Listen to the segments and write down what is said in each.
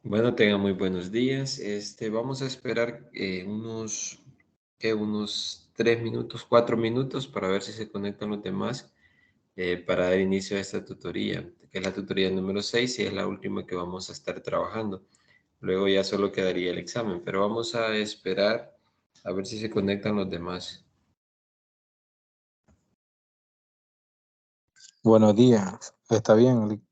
Bueno, tengan muy buenos días. Vamos a esperar unos 3 minutos, 4 minutos para ver si se conectan los demás para dar inicio a esta tutoría, que es la tutoría número 6 y es la última que vamos a estar trabajando. Luego ya solo quedaría el examen, pero vamos a esperar a ver si se conectan los demás. Buenos días, ¿está bien?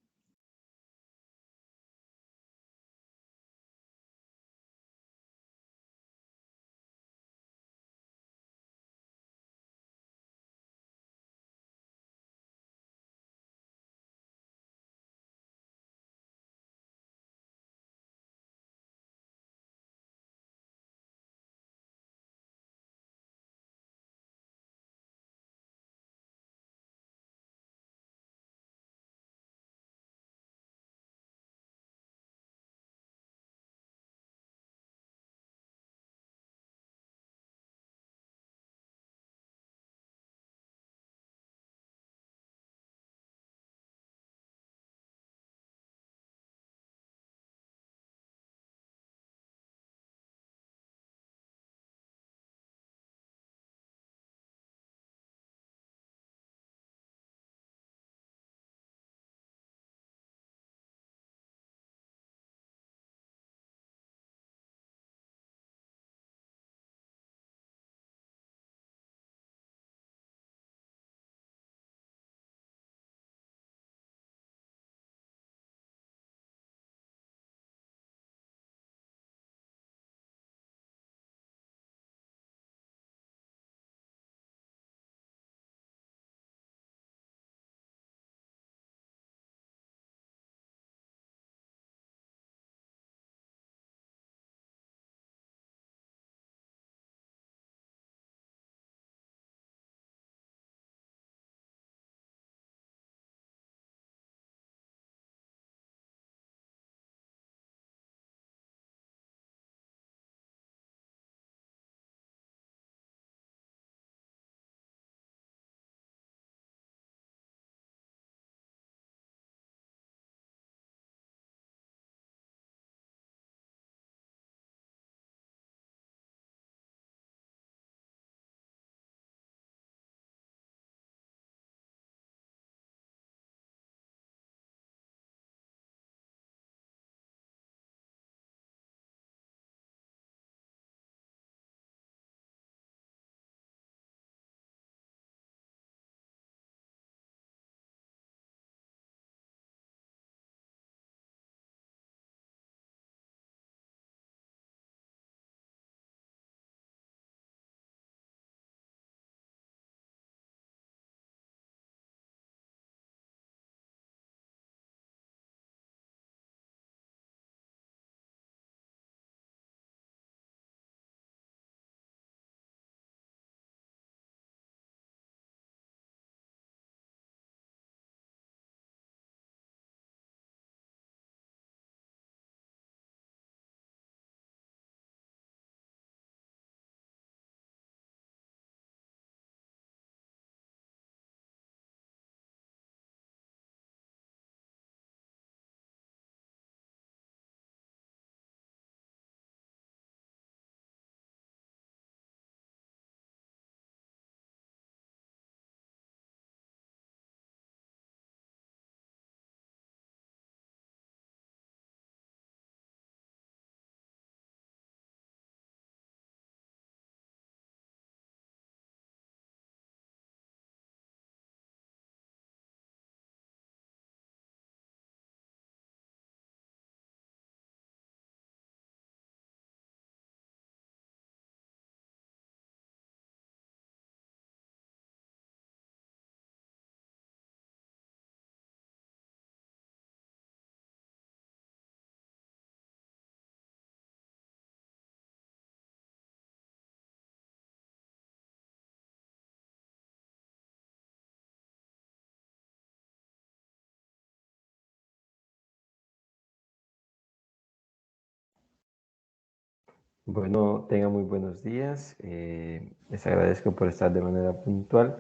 Bueno, tengan muy buenos días. Les agradezco por estar de manera puntual.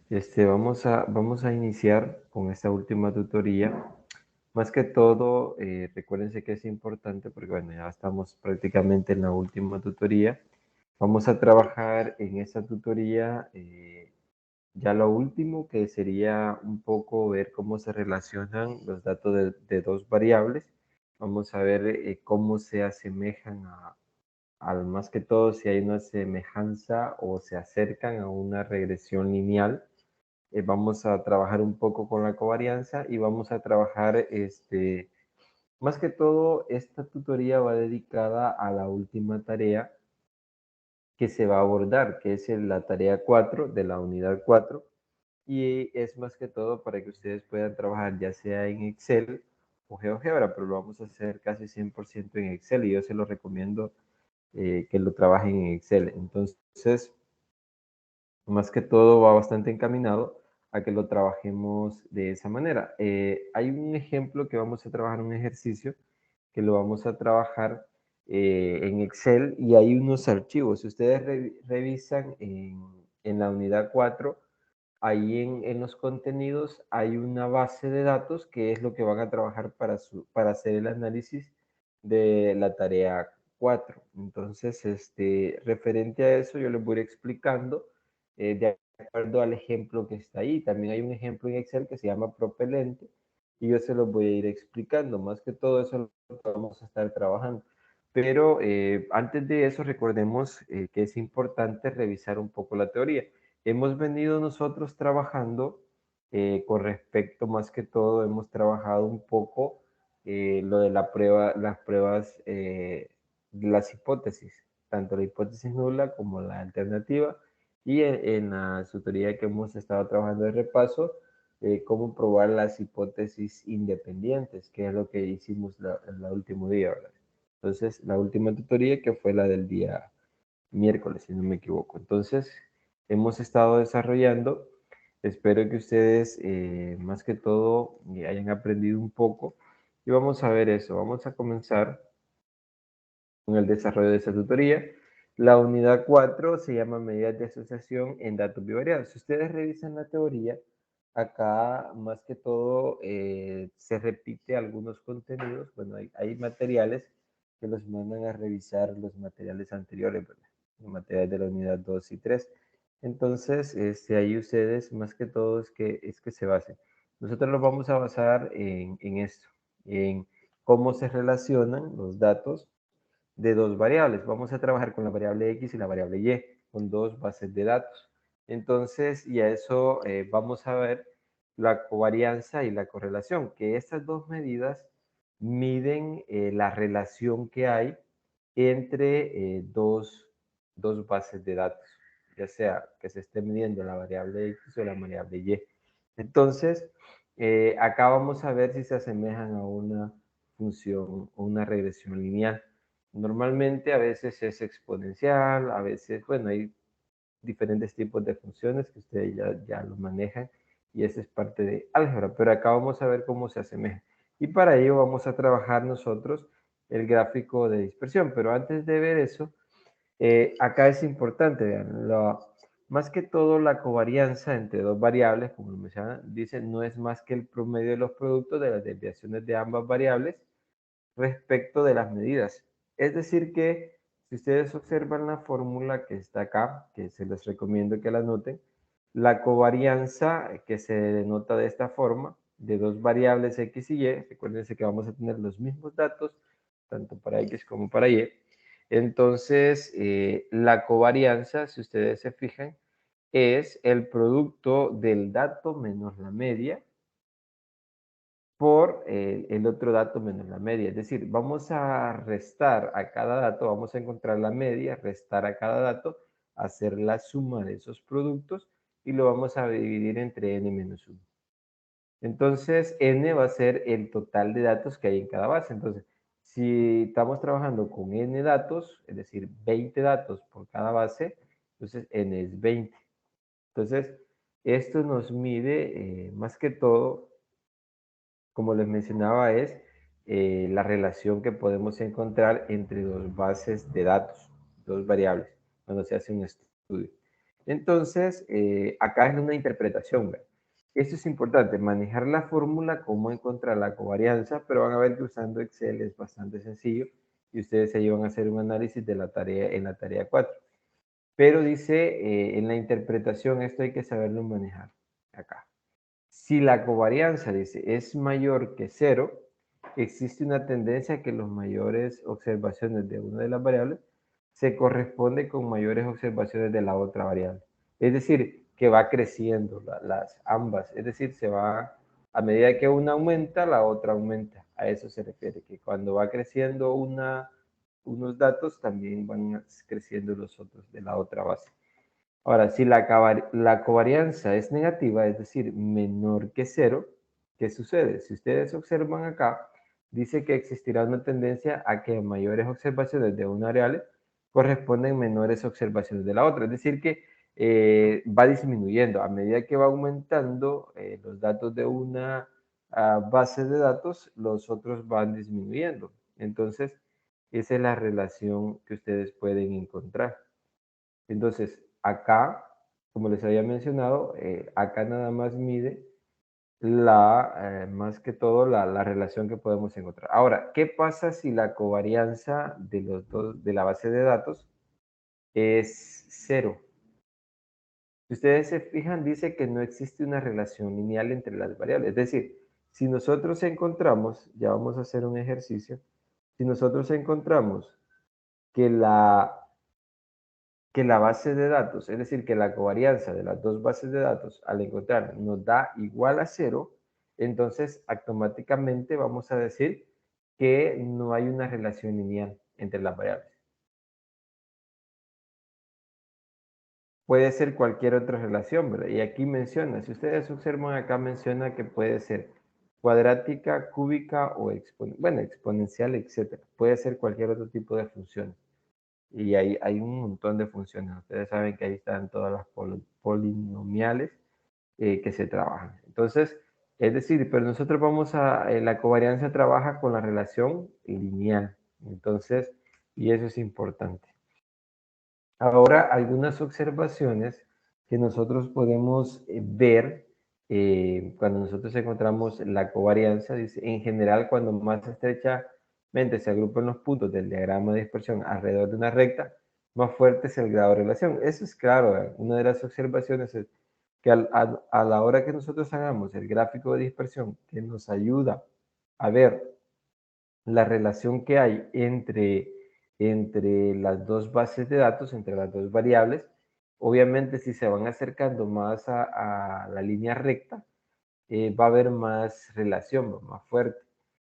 Vamos a iniciar con esta última tutoría Más que todo, recuérdense que es importante porque, bueno, ya estamos prácticamente en la última tutoría. Vamos a trabajar en esta tutoría ya lo último, que sería un poco ver cómo se relacionan los datos de dos variables. Vamos a ver cómo se asemejan al más que todo si hay una semejanza o se acercan a una regresión lineal. Vamos a trabajar un poco con la covarianza y vamos a trabajar, más que todo, esta tutoría va dedicada a la última tarea que se va a abordar, que es la tarea 4 de la unidad 4 y es más que todo para que ustedes puedan trabajar ya sea en Excel o GeoGebra, pero lo vamos a hacer casi 100% en Excel y yo se lo recomiendo que lo trabajen en Excel. Entonces, más que todo va bastante encaminado a que lo trabajemos de esa manera. Hay un ejemplo que vamos a trabajar, un ejercicio que lo vamos a trabajar en Excel y hay unos archivos. Si ustedes revisan en la unidad 4, ahí en los contenidos hay una base de datos que es lo que van a trabajar para hacer el análisis de la tarea 4. Entonces, referente a eso, yo les voy a ir explicando de acuerdo al ejemplo que está ahí. También hay un ejemplo en Excel que se llama propelente y yo se los voy a ir explicando. Más que todo eso lo vamos a estar trabajando. Pero antes de eso, recordemos que es importante revisar un poco la teoría. Hemos venido nosotros trabajando con respecto, más que todo, hemos trabajado un poco lo de la prueba, las pruebas, las hipótesis, tanto la hipótesis nula como la alternativa, y en la tutoría que hemos estado trabajando de repaso, cómo probar las hipótesis independientes, que es lo que hicimos el último día, ¿verdad? Entonces, la última tutoría que fue la del día miércoles, si no me equivoco. Entonces, hemos estado desarrollando. Espero que ustedes, más que todo, hayan aprendido un poco. Y vamos a ver eso. Vamos a comenzar con el desarrollo de esta tutoría. La unidad 4 se llama medidas de asociación en datos bivariados. Si ustedes revisan la teoría, acá más que todo se repite algunos contenidos. Bueno, hay materiales que los mandan a revisar los materiales anteriores, ¿verdad? Los materiales de la unidad 2 y 3. Entonces, ahí ustedes más que todo es que se basen. Nosotros los vamos a basar en esto, en cómo se relacionan los datos de dos variables. Vamos a trabajar con la variable X y la variable Y, con dos bases de datos. Entonces, y a eso vamos a ver la covarianza y la correlación, que estas dos medidas miden la relación que hay entre dos bases de datos, ya sea que se esté midiendo la variable X o la variable Y. Entonces, acá vamos a ver si se asemejan a una función o una regresión lineal. Normalmente a veces es exponencial, a veces, bueno, hay diferentes tipos de funciones que ustedes ya lo manejan y esa es parte de álgebra, pero acá vamos a ver cómo se asemeja. Y para ello vamos a trabajar nosotros el gráfico de dispersión, pero antes de ver eso, acá es importante, vean, más que todo la covarianza entre dos variables, como lo mencionan, dice, no es más que el promedio de los productos de las desviaciones de ambas variables respecto de las medidas. Es decir que si ustedes observan la fórmula que está acá, que se les recomiendo que la anoten, la covarianza que se denota de esta forma, de dos variables X y Y, recuérdense que vamos a tener los mismos datos, tanto para X como para Y. Entonces, la covarianza, si ustedes se fijan, es el producto del dato menos la media por el otro dato menos la media. Es decir, vamos a restar a cada dato, vamos a encontrar la media, restar a cada dato, hacer la suma de esos productos y lo vamos a dividir entre n menos 1. Entonces, n va a ser el total de datos que hay en cada base. Entonces, si estamos trabajando con n datos, es decir, 20 datos por cada base, entonces n es 20. Entonces, esto nos mide más que todo, como les mencionaba, es la relación que podemos encontrar entre dos bases de datos, dos variables, cuando se hace un estudio. Entonces, acá es una interpretación, ¿verdad? Esto es importante, manejar la fórmula, cómo encontrar la covarianza, pero van a ver que usando Excel es bastante sencillo y ustedes ahí van a hacer un análisis de la tarea en la tarea 4. Pero dice, en la interpretación esto hay que saberlo manejar acá. Si la covarianza, dice, es mayor que 0, existe una tendencia a que las mayores observaciones de una de las variables se corresponde con mayores observaciones de la otra variable. Es decir, que va creciendo las ambas. Es decir, se va, a medida que una aumenta, la otra aumenta. A eso se refiere, que cuando va creciendo unos datos, también van creciendo los otros de la otra base. Ahora, si la covarianza es negativa, es decir, menor que 0, ¿qué sucede? Si ustedes observan acá, dice que existirá una tendencia a que mayores observaciones de una variable corresponden menores observaciones de la otra. Es decir, que va disminuyendo. A medida que va aumentando los datos de una base de datos, los otros van disminuyendo. Entonces, esa es la relación que ustedes pueden encontrar. Entonces, acá, como les había mencionado, acá nada más mide más que todo la relación que podemos encontrar. Ahora, ¿qué pasa si la covarianza de la base de datos es 0? Si ustedes se fijan, dice que no existe una relación lineal entre las variables. Es decir, si nosotros encontramos, ya vamos a hacer un ejercicio, si nosotros encontramos que la base de datos, es decir, que la covarianza de las dos bases de datos al encontrar nos da igual a 0, entonces automáticamente vamos a decir que no hay una relación lineal entre las variables. Puede ser cualquier otra relación, ¿verdad? Y aquí menciona, si ustedes observan acá menciona que puede ser cuadrática, cúbica o exponencial, etc. Puede ser cualquier otro tipo de función. Y hay un montón de funciones. Ustedes saben que ahí están todas las polinomiales que se trabajan. Entonces, es decir, pero nosotros la covarianza trabaja con la relación lineal. Entonces, y eso es importante. Ahora, algunas observaciones que nosotros podemos ver cuando nosotros encontramos la covarianza, dice, en general, cuando más estrechamente se agrupan los puntos del diagrama de dispersión alrededor de una recta, más fuerte es el grado de relación. Eso es claro, una de las observaciones es que a la hora que nosotros hagamos el gráfico de dispersión, que nos ayuda a ver la relación que hay entre las dos bases de datos, entre las dos variables. Obviamente, si se van acercando más a la línea recta, va a haber más relación, más fuerte.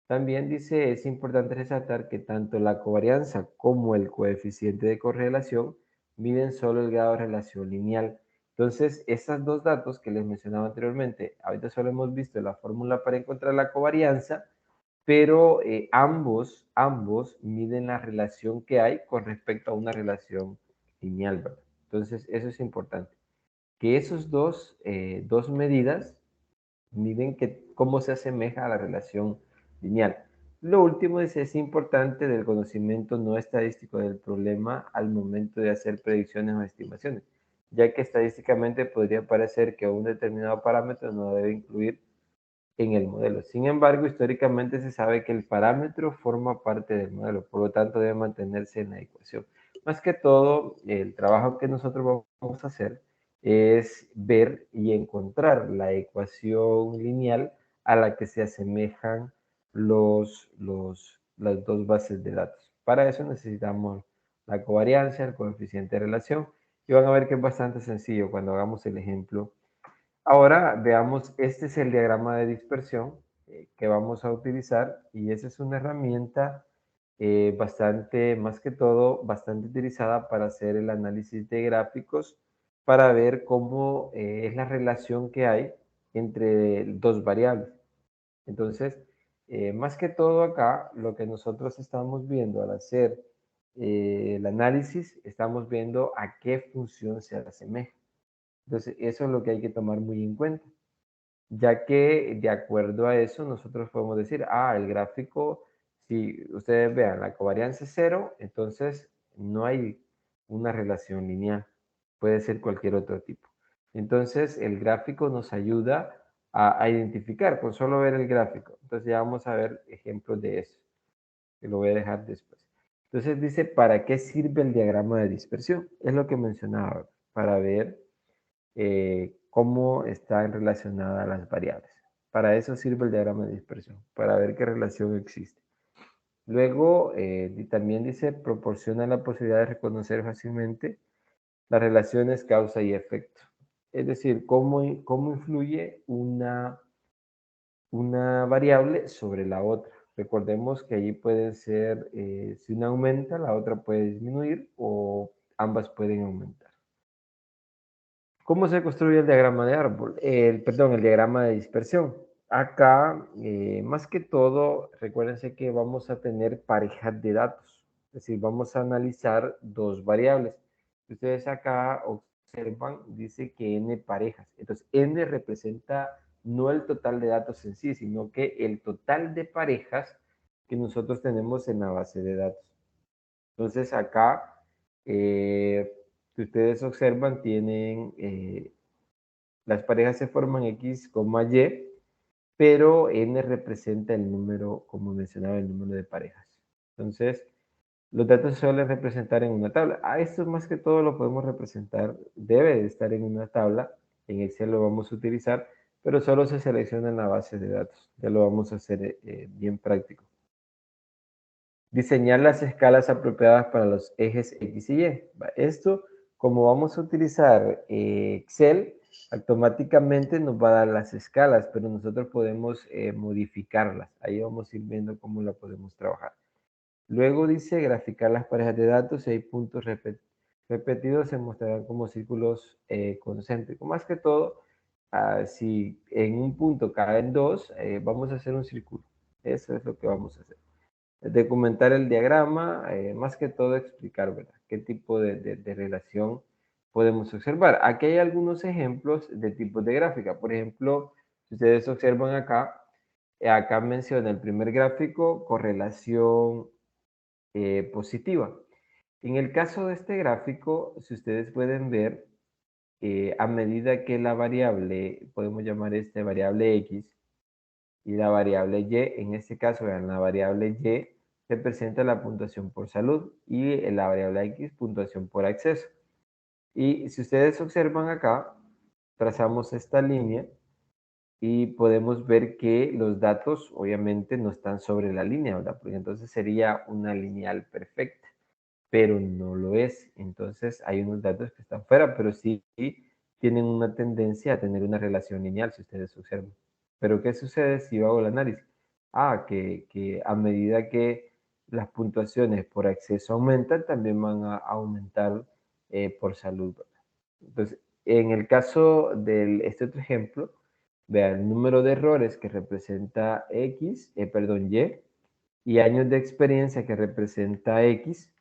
También dice, es importante resaltar que tanto la covarianza como el coeficiente de correlación miden solo el grado de relación lineal. Entonces, estos dos datos que les mencionaba anteriormente, ahorita solo hemos visto la fórmula para encontrar la covarianza, pero ambos miden la relación que hay con respecto a una relación lineal, ¿verdad? Entonces, eso es importante. Que esos dos medidas miden cómo se asemeja a la relación lineal. Lo último es importante del conocimiento no estadístico del problema al momento de hacer predicciones o estimaciones, ya que estadísticamente podría parecer que un determinado parámetro no debe incluir en el modelo. Sin embargo, históricamente se sabe que el parámetro forma parte del modelo, por lo tanto debe mantenerse en la ecuación. Más que todo, el trabajo que nosotros vamos a hacer es ver y encontrar la ecuación lineal a la que se asemejan las dos bases de datos. Para eso necesitamos la covariancia, el coeficiente de relación, y van a ver que es bastante sencillo cuando hagamos el ejemplo. Ahora veamos, este es el diagrama de dispersión que vamos a utilizar y esa es una herramienta más que todo, bastante utilizada para hacer el análisis de gráficos para ver cómo es la relación que hay entre dos variables. Entonces, más que todo acá, lo que nosotros estamos viendo al hacer el análisis, estamos viendo a qué función se asemeja. Entonces, eso es lo que hay que tomar muy en cuenta, ya que de acuerdo a eso nosotros podemos decir, el gráfico, si ustedes vean, la covarianza es 0, entonces no hay una relación lineal, puede ser cualquier otro tipo. Entonces, el gráfico nos ayuda a identificar con solo ver el gráfico. Entonces ya vamos a ver ejemplos de eso, que lo voy a dejar después. Entonces dice, ¿para qué sirve el diagrama de dispersión? Es lo que mencionaba, para ver cómo están relacionadas las variables. Para eso sirve el diagrama de dispersión, para ver qué relación existe. Luego, también dice, proporciona la posibilidad de reconocer fácilmente las relaciones causa y efecto. Es decir, cómo influye una variable sobre la otra. Recordemos que allí pueden ser, si una aumenta, la otra puede disminuir o ambas pueden aumentar. ¿Cómo se construye el diagrama de árbol? Perdón, el diagrama de dispersión. Acá, más que todo, recuérdense que vamos a tener parejas de datos. Es decir, vamos a analizar dos variables. Ustedes acá observan, dice que n parejas. Entonces, n representa no el total de datos en sí, sino que el total de parejas que nosotros tenemos en la base de datos. Entonces, acá, si ustedes observan, tienen las parejas se forman X, Y, pero N representa el número, como mencionaba, el número de parejas. Entonces, los datos se suelen representar en una tabla. Esto más que todo lo podemos representar, debe de estar en una tabla. En Excel lo vamos a utilizar, pero solo se selecciona en la base de datos. Ya lo vamos a hacer bien práctico. Diseñar las escalas apropiadas para los ejes X y Y. Esto, como vamos a utilizar Excel, automáticamente nos va a dar las escalas, pero nosotros podemos modificarlas. Ahí vamos a ir viendo cómo la podemos trabajar. Luego dice graficar las parejas de datos. Si hay puntos repetidos, se mostrarán como círculos concéntricos. Más que todo, si en un punto caen dos, vamos a hacer un círculo. Eso es lo que vamos a hacer. Documentar el diagrama, más que todo explicar, ¿verdad?, qué tipo de relación podemos observar. Aquí hay algunos ejemplos de tipos de gráfica. Por ejemplo, si ustedes observan acá, acá menciona el primer gráfico, correlación positiva. En el caso de este gráfico, si ustedes pueden ver, a medida que la variable, podemos llamar variable X, y la variable Y, en este caso, vean, la variable Y representa la puntuación por salud y la variable X, puntuación por acceso. Y si ustedes observan acá, trazamos esta línea y podemos ver que los datos obviamente no están sobre la línea, ¿verdad? Porque entonces sería una lineal perfecta, pero no lo es. Entonces hay unos datos que están fuera, pero sí tienen una tendencia a tener una relación lineal, si ustedes observan. Pero ¿qué sucede si yo hago el análisis? Que a medida que las puntuaciones por acceso aumentan, también van a aumentar por salud, ¿verdad? Entonces, en el caso de este otro ejemplo, vean el número de errores que representa Y años de experiencia que representa X.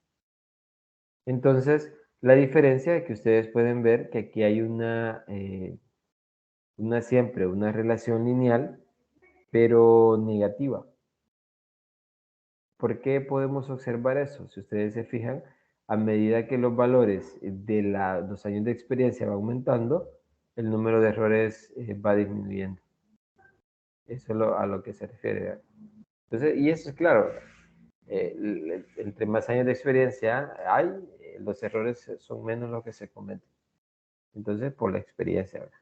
Entonces, la diferencia es que ustedes pueden ver que aquí hay siempre una relación lineal, pero negativa. ¿Por qué podemos observar eso? Si ustedes se fijan, a medida que los valores de los años de experiencia va aumentando, el número de errores va disminuyendo. Eso es a lo que se refiere, ¿verdad? Entonces, y eso es claro, entre más años de experiencia hay, los errores son menos los que se cometen. Entonces, por la experiencia, ¿verdad?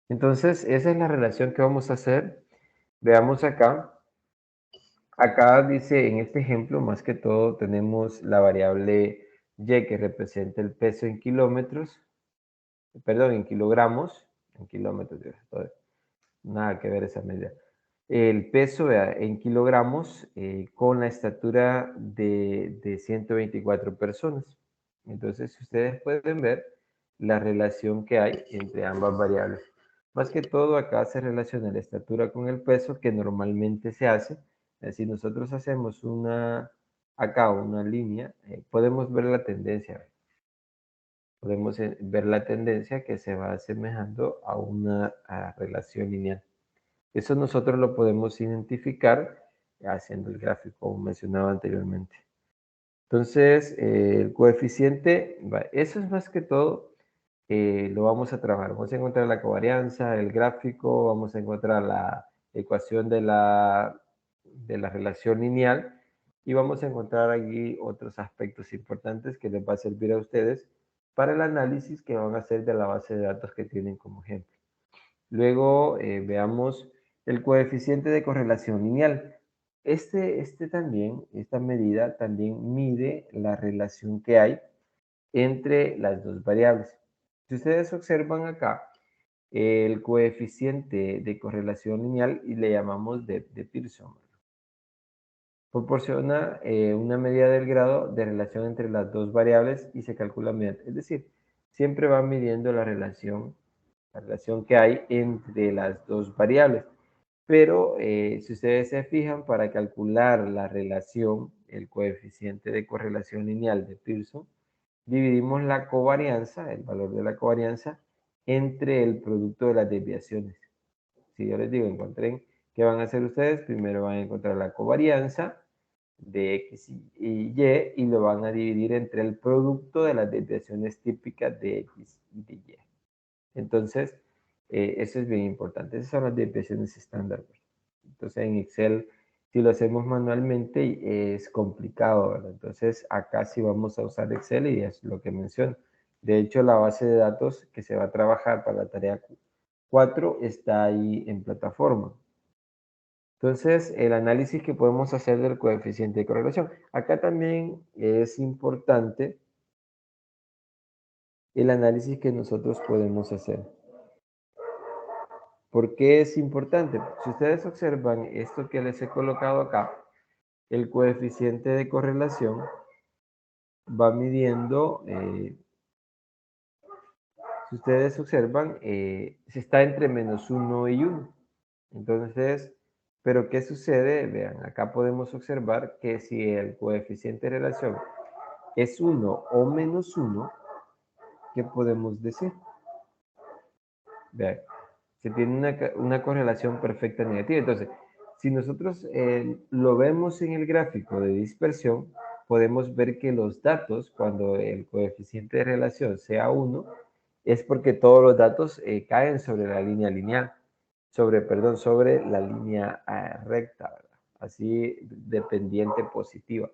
Entonces, esa es la relación que vamos a hacer. Veamos acá. Acá dice, en este ejemplo, más que todo, tenemos la variable Y que representa el peso en kilómetros, perdón, en kilogramos, en kilómetros, nada que ver esa medida. El peso, vea, en kilogramos con la estatura de 124 personas. Entonces, ustedes pueden ver la relación que hay entre ambas variables. Más que todo, acá se relaciona la estatura con el peso, que normalmente se hace. Si nosotros hacemos acá una línea, podemos ver la tendencia. Podemos ver la tendencia que se va asemejando a una relación lineal. Eso nosotros lo podemos identificar haciendo el gráfico, como mencionaba anteriormente. Entonces, el coeficiente, eso es más que todo lo vamos a trabajar. Vamos a encontrar la covarianza, el gráfico, vamos a encontrar la ecuación de la relación lineal y vamos a encontrar aquí otros aspectos importantes que les va a servir a ustedes para el análisis que van a hacer de la base de datos que tienen como ejemplo. Luego veamos el coeficiente de correlación lineal. Esta medida también mide la relación que hay entre las dos variables. Si ustedes observan acá, el coeficiente de correlación lineal y le llamamos de Pearson. Proporciona una medida del grado de relación entre las dos variables y se calcula mediante, es decir, siempre va midiendo la relación que hay entre las dos variables. Pero si ustedes se fijan, para calcular la relación, el coeficiente de correlación lineal de Pearson, dividimos la covarianza, el valor de la covarianza, entre el producto de las desviaciones. Si yo les digo, encuentren, ¿qué van a hacer ustedes? Primero van a encontrar la covarianza de X y Y lo van a dividir entre el producto de las desviaciones típicas de X y de Y. Entonces, eso es bien importante. Esas son las desviaciones estándar. Entonces, en Excel, si lo hacemos manualmente, es complicado, ¿verdad? Entonces, acá sí vamos a usar Excel y es lo que menciono. De hecho, la base de datos que se va a trabajar para la tarea 4 está ahí en plataforma. Entonces, el análisis que podemos hacer del coeficiente de correlación. Acá también es importante el análisis que nosotros podemos hacer. ¿Por qué es importante? Si ustedes observan esto que les he colocado acá, el coeficiente de correlación va midiendo, si ustedes observan, se está entre -1 y 1. Entonces, ¿pero qué sucede? Vean, acá podemos observar que si el coeficiente de relación es 1 o -1, ¿qué podemos decir? Vean, se tiene una correlación perfecta negativa. Entonces, si nosotros lo vemos en el gráfico de dispersión, podemos ver que los datos, cuando el coeficiente de relación sea 1, es porque todos los datos caen sobre la línea lineal, sobre la línea recta, ¿verdad? Así, dependiente positiva.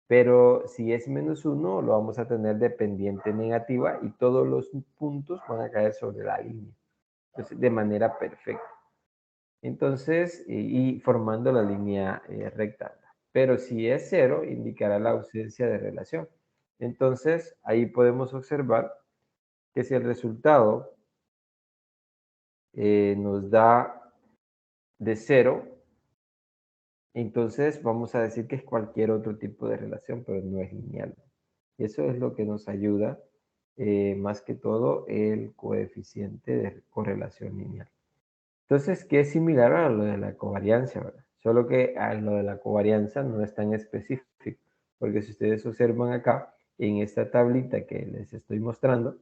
Pero si es -1, lo vamos a tener dependiente negativa y todos los puntos van a caer sobre la línea. Entonces, de manera perfecta. Entonces, y formando la línea recta. Pero si es 0, indicará la ausencia de relación. Entonces, ahí podemos observar que si el resultado nos da de 0, entonces vamos a decir que es cualquier otro tipo de relación, pero no es lineal. Y eso es lo que nos ayuda, más que todo, el coeficiente de correlación lineal. Entonces, que es similar a lo de la covarianza, ¿verdad? Solo que a lo de la covarianza no es tan específico, porque si ustedes observan acá, en esta tablita que les estoy mostrando,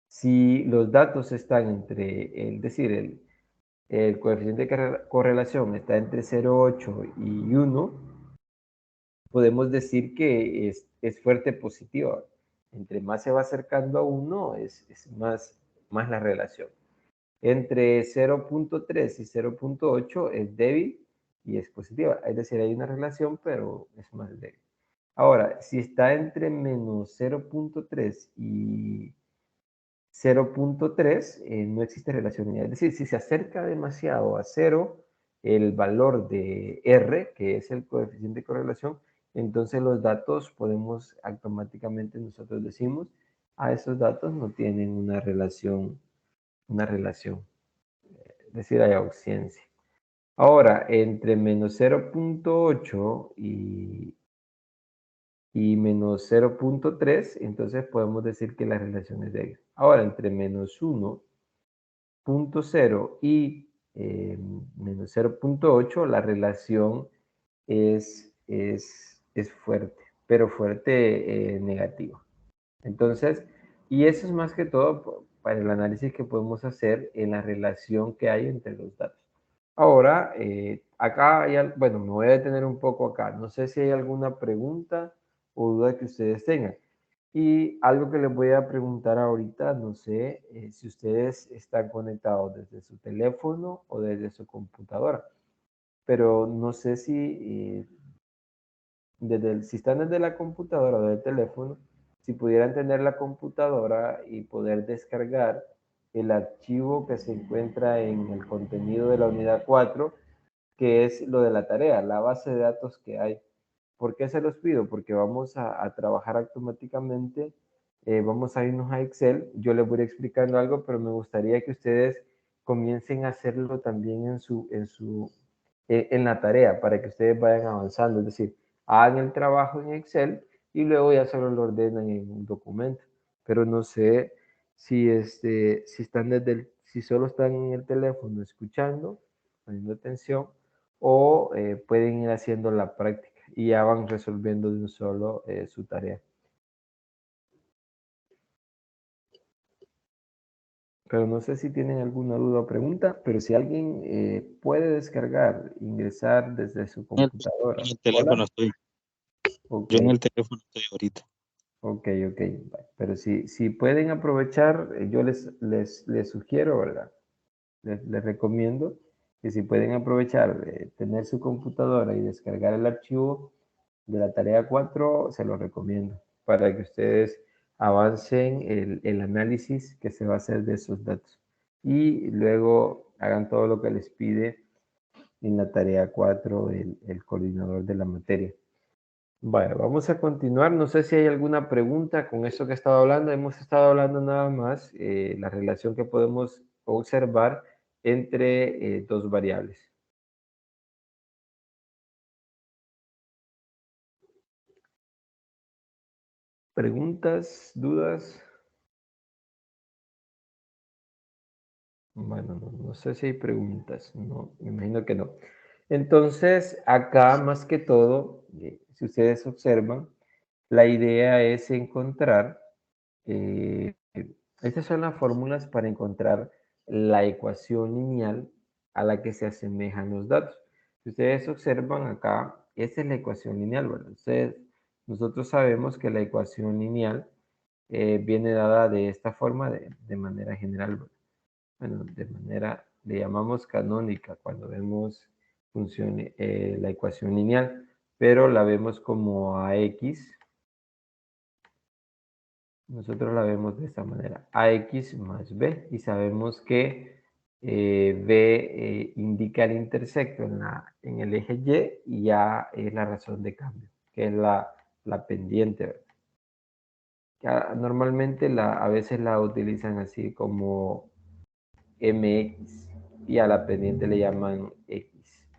si los datos están entre, es decir, el coeficiente de correlación está entre 0,8 y 1, podemos decir que es fuerte positiva. Entre más se va acercando a 1, es más la relación. Entre 0,3 y 0,8 es débil y es positiva. Es decir, hay una relación, pero es más débil. Ahora, si está entre menos 0,3 y 0,3, no existe relación lineal. Es decir, si se acerca demasiado a 0, el valor de R, que es el coeficiente de correlación, entonces los datos podemos automáticamente, nosotros decimos, a esos datos no tienen una relación. Es decir, hay ausencia. Ahora, entre menos 0,8 y menos 0,3, entonces podemos decir que la relación es débil. Ahora, entre menos 1,0 y menos 0,8, la relación es fuerte, pero fuerte negativa. Entonces, y eso es más que todo para el análisis que podemos hacer en la relación que hay entre los datos. Ahora, acá bueno, me voy a detener un poco acá. No sé si hay alguna pregunta o duda que ustedes tengan. Y algo que les voy a preguntar ahorita, no sé si ustedes están conectados desde su teléfono o desde su computadora, pero no sé si, si están desde la computadora o del teléfono, si pudieran tener la computadora y poder descargar el archivo que se encuentra en el contenido de la unidad 4, que es lo de la tarea, la base de datos que hay. ¿Por qué se los pido? Porque vamos a trabajar automáticamente, vamos a irnos a Excel, yo les voy a ir explicando algo, pero me gustaría que ustedes comiencen a hacerlo también en la tarea, para que ustedes vayan avanzando, es decir, hagan el trabajo en Excel y luego ya solo lo ordenan en un documento, pero no sé si están si solo están en el teléfono escuchando, poniendo atención, o pueden ir haciendo la práctica y ya van resolviendo de un solo su tarea. Pero no sé si tienen alguna duda o pregunta, pero si alguien puede descargar, ingresar desde su En computadora. el Hola. teléfono estoy. Ok, Yo en el teléfono estoy ahorita. ok. Pero si pueden aprovechar, yo les sugiero, ¿verdad? Les recomiendo que si pueden aprovechar, tener su computadora y descargar el archivo de la tarea 4, se lo recomiendo para que ustedes avancen el análisis que se va a hacer de esos datos y luego hagan todo lo que les pide en la tarea 4 el coordinador de la materia. Bueno, vamos a continuar. No sé si hay alguna pregunta con eso que he estado hablando. Hemos estado hablando nada más la relación que podemos observar entre dos variables. ¿Preguntas? ¿Dudas? Bueno, no sé si hay preguntas. No, me imagino que no. Entonces, acá más que todo, si ustedes observan, la idea es encontrar Eh, estas son las fórmulas para encontrar la ecuación lineal a la que se asemejan los datos. Si ustedes observan acá, esta es la ecuación lineal, ¿verdad? Nosotros sabemos que la ecuación lineal viene dada de esta forma de manera general, ¿verdad? Bueno, de manera, le llamamos canónica cuando vemos la ecuación lineal, pero la vemos como AX. Nosotros la vemos de esta manera, AX más B, y sabemos que B indica el intersecto en el eje Y y A es la razón de cambio, que es la pendiente, ¿verdad? Normalmente a veces la utilizan así como MX y a la pendiente le llaman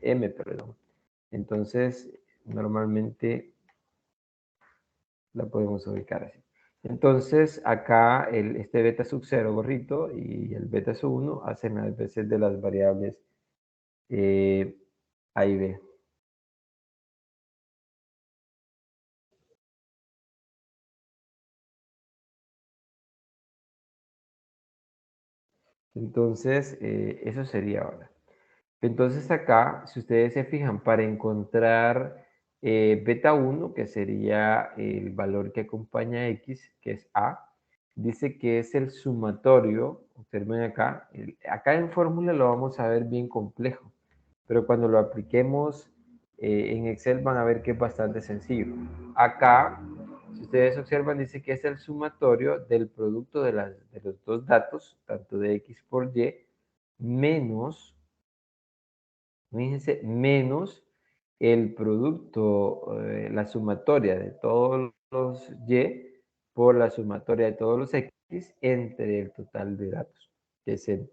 M, perdón. Entonces, normalmente la podemos ubicar así. Entonces, acá este beta sub 0 gorrito y el beta sub 1 hacen las veces de las variables A y B. Entonces, eso sería ahora. Entonces acá, si ustedes se fijan, para encontrar beta 1, que sería el valor que acompaña a X, que es A, dice que es el sumatorio, observen acá, acá en fórmula lo vamos a ver bien complejo, pero cuando lo apliquemos en Excel van a ver que es bastante sencillo. Acá, si ustedes observan, dice que es el sumatorio del producto de los dos datos, tanto de X por Y, menos, fíjense, menos el producto, la sumatoria de todos los Y por la sumatoria de todos los X entre el total de datos, que es N.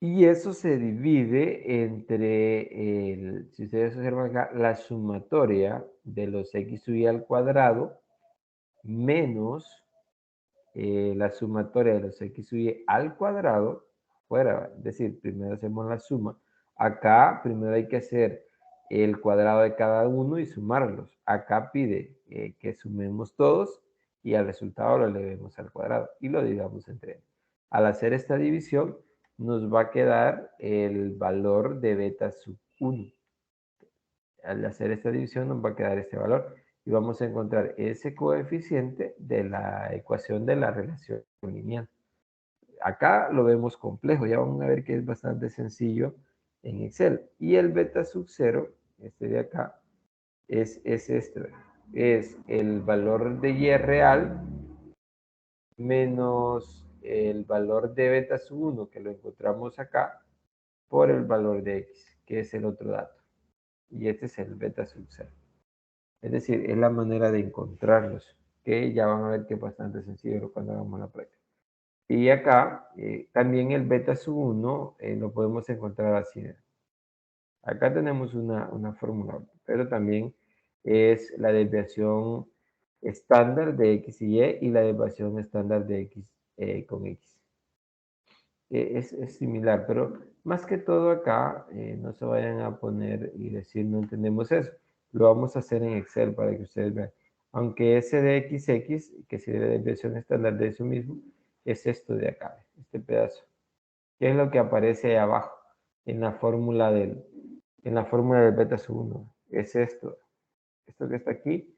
Y eso se divide entre, si ustedes observan acá, la sumatoria de los X sub Y al cuadrado menos la sumatoria de los X sub Y al cuadrado fuera, es decir, primero hacemos la suma. Acá primero hay que hacer el cuadrado de cada uno y sumarlos. Acá pide que sumemos todos y al resultado lo elevemos al cuadrado y lo dividamos entre ellos. Al hacer esta división nos va a quedar el valor de beta sub 1. Al hacer esta división nos va a quedar este valor. y vamos a encontrar ese coeficiente de la ecuación de la relación lineal. Acá lo vemos complejo, ya vamos a ver que es bastante sencillo en Excel. Y el beta sub 0, este de acá, es este. Es el valor de Y real menos el valor de beta sub 1, que lo encontramos acá, por el valor de X, que es el otro dato. Y este es el beta sub 0. Es decir, es la manera de encontrarlos, que ya van a ver que es bastante sencillo cuando hagamos la práctica. Y acá también el beta sub 1 lo podemos encontrar así. Acá tenemos una fórmula, pero también es la desviación estándar de X y Y la desviación estándar de X con X. Es similar, pero más que todo acá no se vayan a poner y decir no entendemos eso. Lo vamos a hacer en Excel para que ustedes vean. Aunque ese de XX, que sería la desviación estándar de eso mismo, es esto de acá, este pedazo. ¿Qué es lo que aparece ahí abajo en la fórmula del beta sub 1? Es esto. Esto que está aquí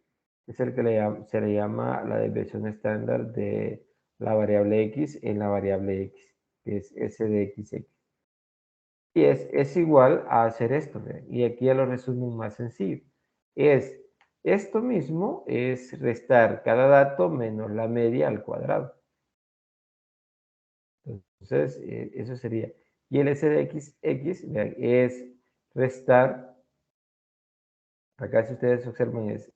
es el que se le llama la desviación estándar de la variable X en la variable X, que es S de XX. Y es igual a hacer esto, ¿ve? Y aquí ya lo resumo más sencillo. Es esto mismo, es restar cada dato menos la media al cuadrado. Entonces, eso sería. Y el S de XX, vean, es restar, acá si ustedes observan es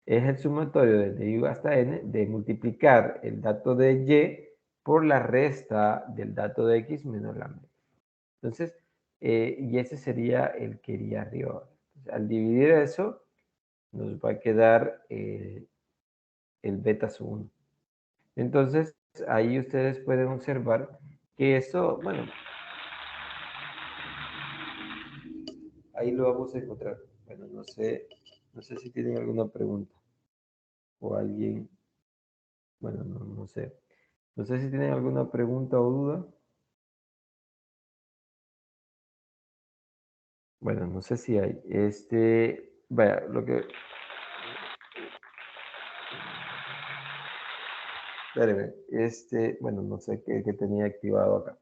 el sumatorio desde Y hasta N de multiplicar el dato de Y por la resta del dato de X menos la media. Entonces, y ese sería el que iría arriba. Entonces, al dividir eso, nos va a quedar el beta sub 1. Entonces, ahí ustedes pueden observar que eso, bueno, ahí lo vamos a encontrar. Bueno, no sé si tienen alguna pregunta o alguien, bueno, no sé. No sé si tienen alguna pregunta o duda. Bueno, no sé si hay. Vaya, lo que... Espérenme, bueno, no sé qué tenía activado acá.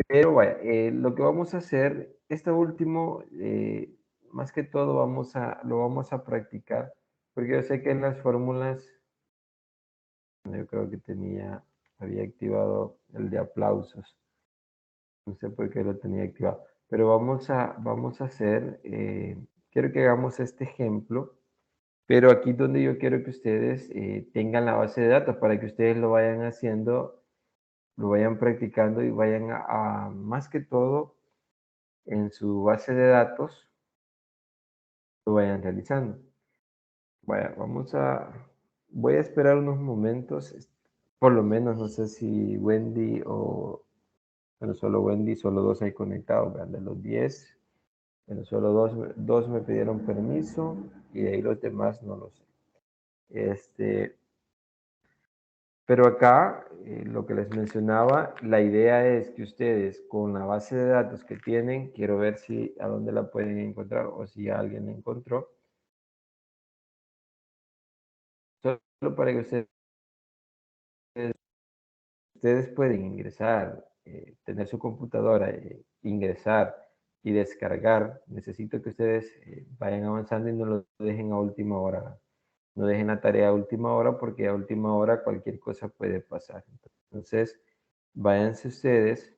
Pero vaya, lo que vamos a hacer, este último, más que todo lo vamos a practicar, porque yo sé que en las fórmulas, yo creo que había activado el de aplausos. No sé por qué lo tenía activado. Pero vamos a hacer, quiero que hagamos este ejemplo, pero aquí donde yo quiero que ustedes tengan la base de datos para que ustedes lo vayan haciendo, lo vayan practicando y vayan más que todo, en su base de datos, lo vayan realizando. Vaya, voy a esperar unos momentos, por lo menos, no sé si Wendy o, bueno, solo Wendy, solo dos hay conectados, vean, de los 10. Bueno, solo dos me pidieron permiso y de ahí los demás no lo sé. Pero acá, lo que les mencionaba, la idea es que ustedes con la base de datos que tienen, quiero ver si a dónde la pueden encontrar o si alguien la encontró. Solo para que ustedes pueden ingresar, tener su computadora, ingresar y descargar. Necesito que ustedes vayan avanzando y no lo dejen a última hora. No dejen la tarea a última hora porque a última hora cualquier cosa puede pasar. Entonces, váyanse ustedes.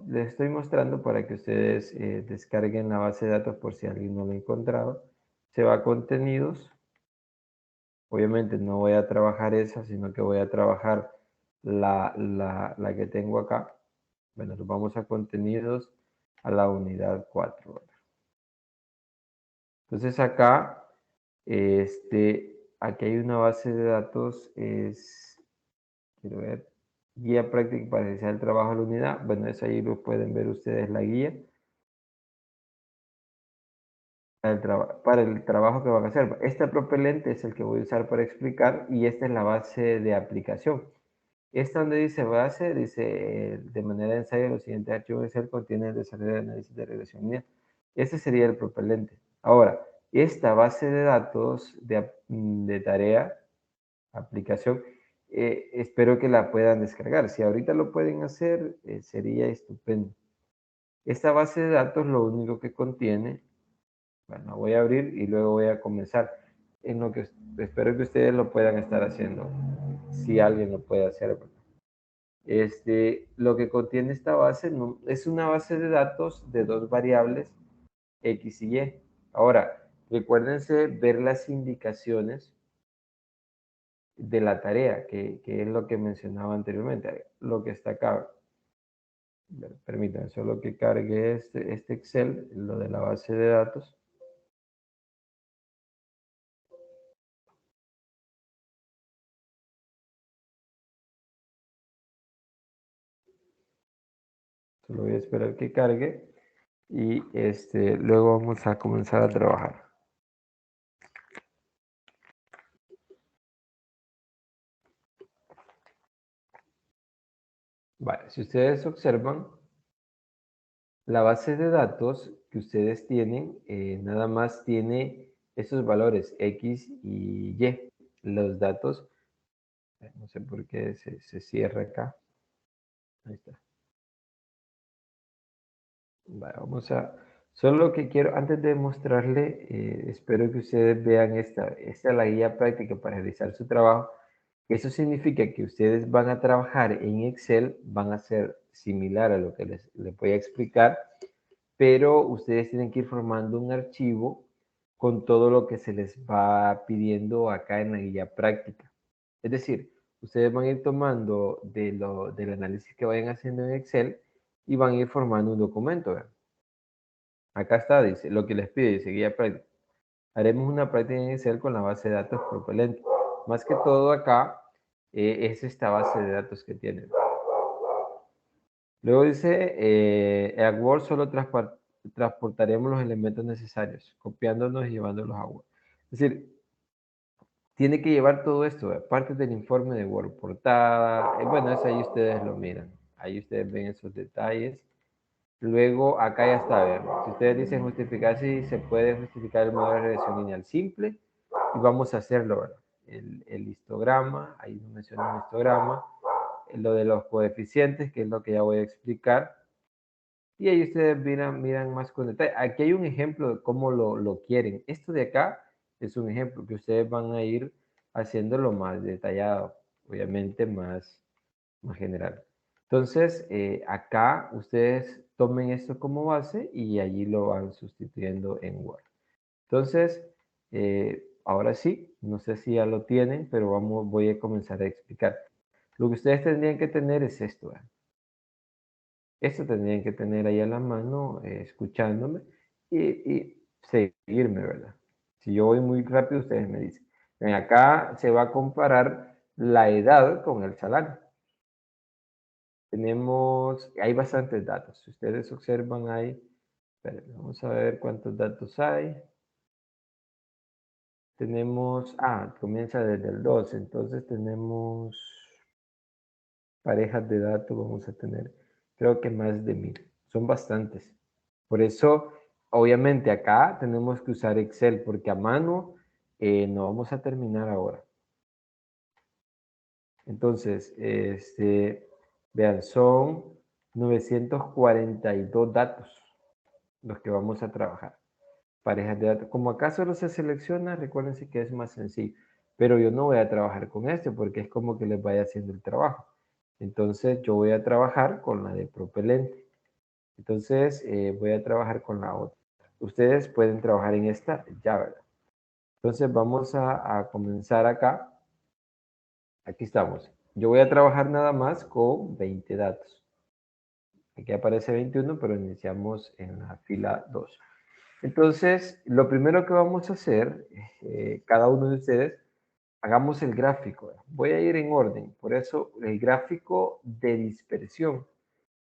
Les estoy mostrando para que ustedes descarguen la base de datos por si alguien no lo ha encontrado. Se va a contenidos. Obviamente no voy a trabajar esa, sino que voy a trabajar la que tengo acá. Bueno, nos vamos a contenidos a la unidad 4. Entonces acá, aquí hay una base de datos, quiero ver, guía práctica para realizar el trabajo de la unidad. Bueno, eso ahí lo pueden ver ustedes la guía. Para el trabajo que van a hacer. Este propelente es el que voy a usar para explicar y esta es la base de aplicación. Esta donde dice base, dice de manera de ensayo los siguientes archivos Excel contienen el desarrollo de análisis de regresión lineal. Ese sería el propelente. Ahora, esta base de datos de tarea, aplicación, espero que la puedan descargar. Si ahorita lo pueden hacer, sería estupendo. Esta base de datos lo único que contiene, bueno, voy a abrir y luego voy a comenzar en lo que espero que ustedes lo puedan estar haciendo, si alguien lo puede hacer. Lo que contiene esta base es una base de datos de dos variables, X y Y. Ahora, recuérdense ver las indicaciones de la tarea, que es lo que mencionaba anteriormente, lo que está acá. Permítanme solo que cargue este Excel, lo de la base de datos. Solo voy a esperar que cargue y luego vamos a comenzar a trabajar. Vale, si ustedes observan, la base de datos que ustedes tienen nada más tiene esos valores X y Y. Los datos, no sé por qué se cierra acá. Ahí está. Vale, vamos a... Solo que quiero, antes de mostrarle, espero que ustedes vean esta es la guía práctica para realizar su trabajo. Eso significa que ustedes van a trabajar en Excel, van a ser similar a lo que les voy a explicar, pero ustedes tienen que ir formando un archivo con todo lo que se les va pidiendo acá en la guía práctica. Es decir, ustedes van a ir tomando del análisis que vayan haciendo en Excel y van a ir formando un documento. ¿Verdad? Acá está, dice, lo que les pide, dice guía práctica. Haremos una práctica en Excel con la base de datos propelente. Más que todo acá es esta base de datos que tienen. Luego dice, a Word solo transportaremos los elementos necesarios, copiándolos y llevándolos a Word. Es decir, tiene que llevar todo esto, parte del informe de Word, portada, bueno, eso ahí ustedes lo miran, ahí ustedes ven esos detalles. Luego, acá ya está, vean, si ustedes dicen justificar, si se puede justificar el modelo de regresión lineal simple, y vamos a hacerlo, ¿verdad? El histograma, ahí nos menciona el histograma, lo de los coeficientes, que es lo que ya voy a explicar, y ahí ustedes miran más con detalle. Aquí hay un ejemplo de cómo lo quieren. Esto de acá es un ejemplo que ustedes van a ir haciéndolo más detallado, obviamente más general. Entonces, acá ustedes tomen esto como base y allí lo van sustituyendo en Word. Entonces, ahora sí, no sé si ya lo tienen, pero voy a comenzar a explicar. Lo que ustedes tendrían que tener es esto. Esto tendrían que tener ahí a la mano, escuchándome y seguirme, ¿verdad? Si yo voy muy rápido, ustedes me dicen. Ven, acá se va a comparar la edad con el salario. Hay bastantes datos. Si ustedes observan ahí, vamos a ver cuántos datos hay. Comienza desde el 2, entonces tenemos parejas de datos, vamos a tener, creo que más de 1000. Son bastantes. Por eso, obviamente acá tenemos que usar Excel, porque a mano no vamos a terminar ahora. Entonces, vean, son 942 datos los que vamos a trabajar. Parejas de datos. Como acá solo se selecciona, recuérdense que es más sencillo. Pero yo no voy a trabajar con este porque es como que les vaya haciendo el trabajo. Entonces, yo voy a trabajar con la de propelente. Entonces, voy a trabajar con la otra. Ustedes pueden trabajar en esta ya, ¿verdad? Entonces, vamos a comenzar acá. Aquí estamos. Yo voy a trabajar nada más con 20 datos. Aquí aparece 21, pero iniciamos en la fila 2. Entonces, lo primero que vamos a hacer, cada uno de ustedes, hagamos el gráfico. Voy a ir en orden, por eso el gráfico de dispersión.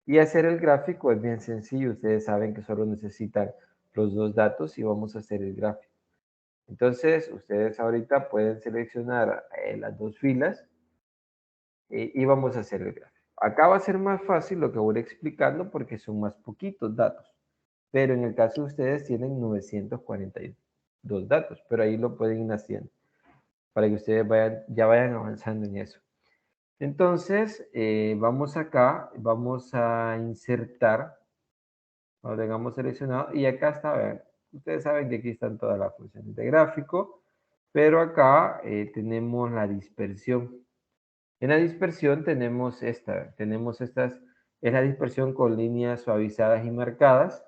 Y hacer el gráfico es bien sencillo. Ustedes saben que solo necesitan los dos datos y vamos a hacer el gráfico. Entonces, ustedes ahorita pueden seleccionar las dos filas y vamos a hacer el gráfico. Acá va a ser más fácil lo que voy explicando porque son más poquitos datos. Pero en el caso de ustedes tienen 942. dos datos, pero ahí lo pueden ir haciendo para que ustedes ya vayan avanzando en eso. Entonces, vamos acá, vamos a insertar, lo tengamos seleccionado, y acá está, vean, ustedes saben que aquí están todas las funciones de gráfico, pero acá tenemos la dispersión. En la dispersión tenemos es la dispersión con líneas suavizadas y marcadas.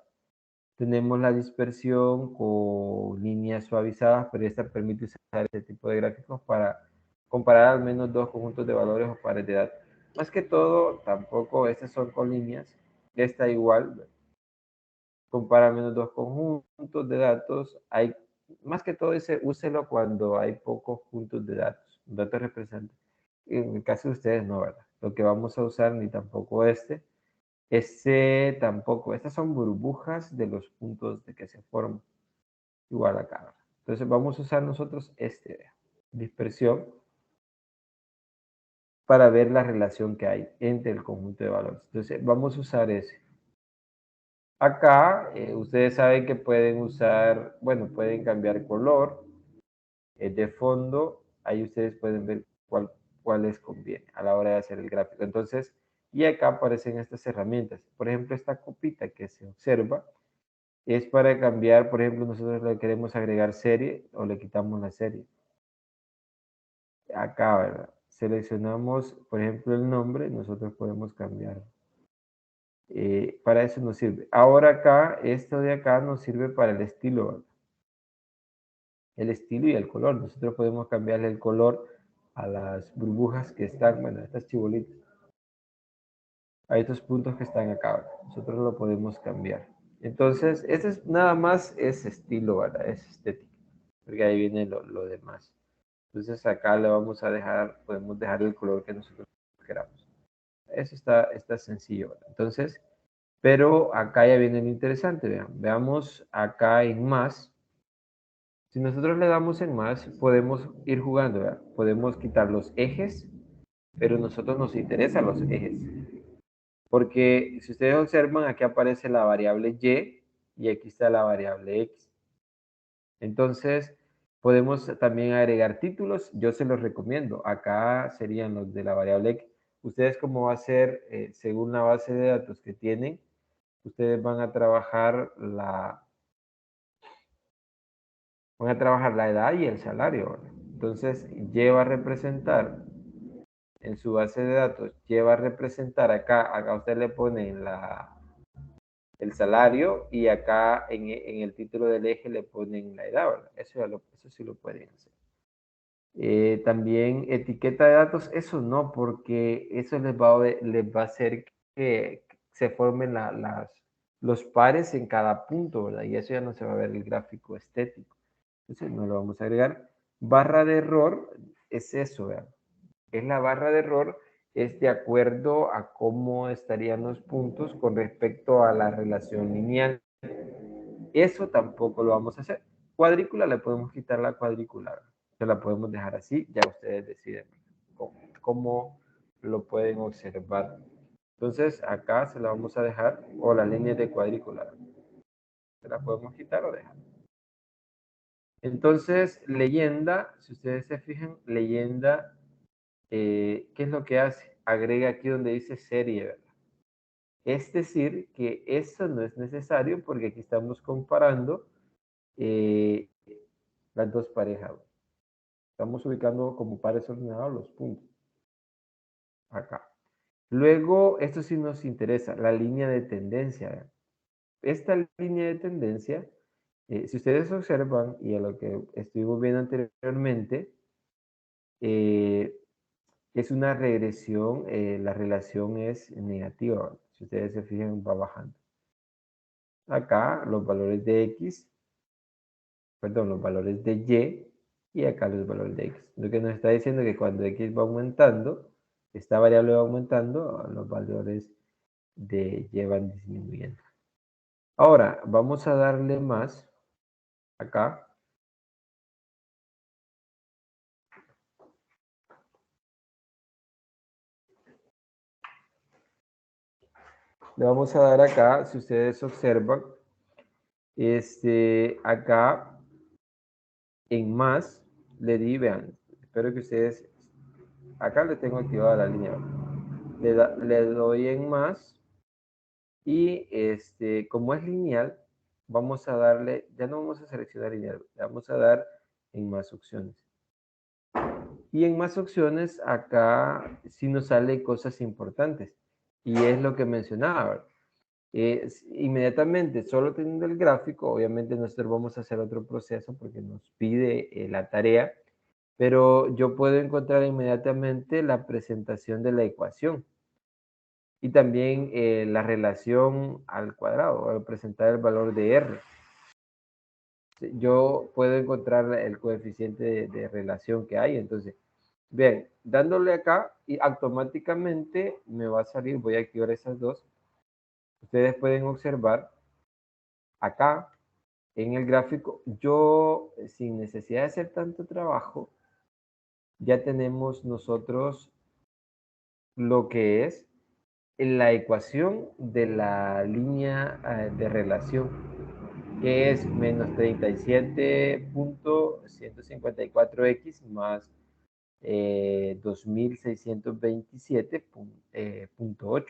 Tenemos la dispersión con líneas suavizadas, pero esta permite usar este tipo de gráficos para comparar al menos dos conjuntos de valores o pares de datos. Más que todo, tampoco estas son con líneas. Esta igual, compara al menos dos conjuntos de datos. Más que todo, úselo cuando hay pocos puntos de datos. Datos representan. En el caso de ustedes, no, ¿verdad? Lo que vamos a usar, ni tampoco tampoco. Estas son burbujas de los puntos de que se forman. Igual acá, ¿verdad? Entonces vamos a usar nosotros dispersión, para ver la relación que hay entre el conjunto de valores. Entonces vamos a usar ese. Acá, ustedes saben que pueden usar, bueno, pueden cambiar color de fondo. Ahí ustedes pueden ver cuál les conviene a la hora de hacer el gráfico. Entonces, y acá aparecen estas herramientas. Por ejemplo, esta copita que se observa es para cambiar, por ejemplo, nosotros le queremos agregar serie o le quitamos la serie. Acá, ¿verdad? Seleccionamos, por ejemplo, el nombre, nosotros podemos cambiar. Para eso nos sirve. Ahora acá, esto de acá nos sirve para el estilo, ¿verdad? El estilo y el color. Nosotros podemos cambiarle el color a las burbujas que están, bueno, a estas chibolitas, a estos puntos que están acá, ¿verdad? Nosotros lo podemos cambiar. Entonces, este es nada más es estilo, ¿verdad? Es estética, porque ahí viene lo demás. Entonces acá le vamos a dejar, podemos dejar el color que nosotros queramos. Eso está sencillo, ¿verdad? Entonces, pero acá ya viene lo interesante, vean. Veamos acá en más. Si nosotros le damos en más, podemos ir jugando, ¿verdad? Podemos quitar los ejes, pero a nosotros nos interesan los ejes. Porque si ustedes observan, aquí aparece la variable y y aquí está la variable x. Entonces, podemos también agregar títulos. Yo se los recomiendo. Acá serían los de la variable x. Ustedes, como va a ser según la base de datos que tienen, ustedes van a trabajar la edad y el salario, ¿verdad? Entonces, lleva a representar en su base de datos, lleva a representar acá usted le pone el salario y acá en el título del eje le ponen la edad, ¿verdad? Eso sí lo pueden hacer. También etiqueta de datos, eso no, porque eso les va a hacer que se formen los pares en cada punto, ¿verdad? Y eso ya no se va a ver el gráfico estético. Entonces no lo vamos a agregar. Barra de error es eso, ¿verdad? Es la barra de error, es de acuerdo a cómo estarían los puntos con respecto a la relación lineal. Eso tampoco lo vamos a hacer. Cuadrícula, le podemos quitar la cuadrícula. Se la podemos dejar así, ya ustedes deciden cómo lo pueden observar. Entonces, acá se la vamos a dejar, o la línea de cuadrícula. Se la podemos quitar o dejar. Entonces, leyenda, si ustedes se fijan, leyenda, ¿qué es lo que hace? Agrega aquí donde dice serie, ¿verdad? Es decir, que eso no es necesario porque aquí estamos comparando las dos parejas. Estamos ubicando como pares ordenados los puntos. Acá. Luego, esto sí nos interesa, la línea de tendencia. Esta línea de tendencia, si ustedes observan, y a lo que estuvimos viendo anteriormente, es una regresión, la relación es negativa. Si ustedes se fijan, va bajando. Acá los valores de X, perdón, los valores de Y acá los valores de X. Lo que nos está diciendo es que cuando X va aumentando, esta variable va aumentando, los valores de Y van disminuyendo. Ahora, vamos a darle más acá. Le vamos a dar acá, si ustedes observan, acá en más, le di, vean, espero que ustedes, acá le tengo activada la línea, le doy en más y como es lineal, vamos a darle, ya no vamos a seleccionar lineal, le vamos a dar en más opciones. Y en más opciones, acá sí nos salen cosas importantes. Y es lo que mencionaba. Inmediatamente, solo teniendo el gráfico, obviamente nosotros vamos a hacer otro proceso porque nos pide la tarea, pero yo puedo encontrar inmediatamente la presentación de la ecuación y también la relación al cuadrado, al presentar el valor de R. Yo puedo encontrar el coeficiente de relación que hay, entonces, bien, dándole acá y automáticamente me va a salir, voy a activar esas dos. Ustedes pueden observar acá en el gráfico, yo sin necesidad de hacer tanto trabajo, ya tenemos nosotros lo que es la ecuación de la línea de relación, que es menos 37.154x más 2627.8.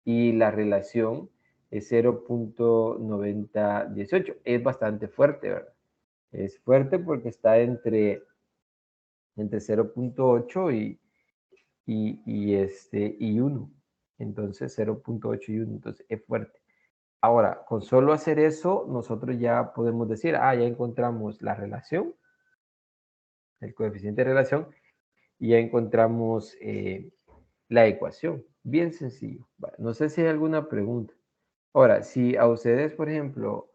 Y la relación es 0.9018. Es bastante fuerte, ¿verdad? Es fuerte porque está entre 0.8 y 1. Entonces 0.8 y 1. Entonces es fuerte. Ahora, con solo hacer eso, nosotros ya podemos decir, ya encontramos la relación, el coeficiente de relación, y ya encontramos la ecuación. Bien sencillo. Vale, no sé si hay alguna pregunta. Ahora, si a ustedes, por ejemplo,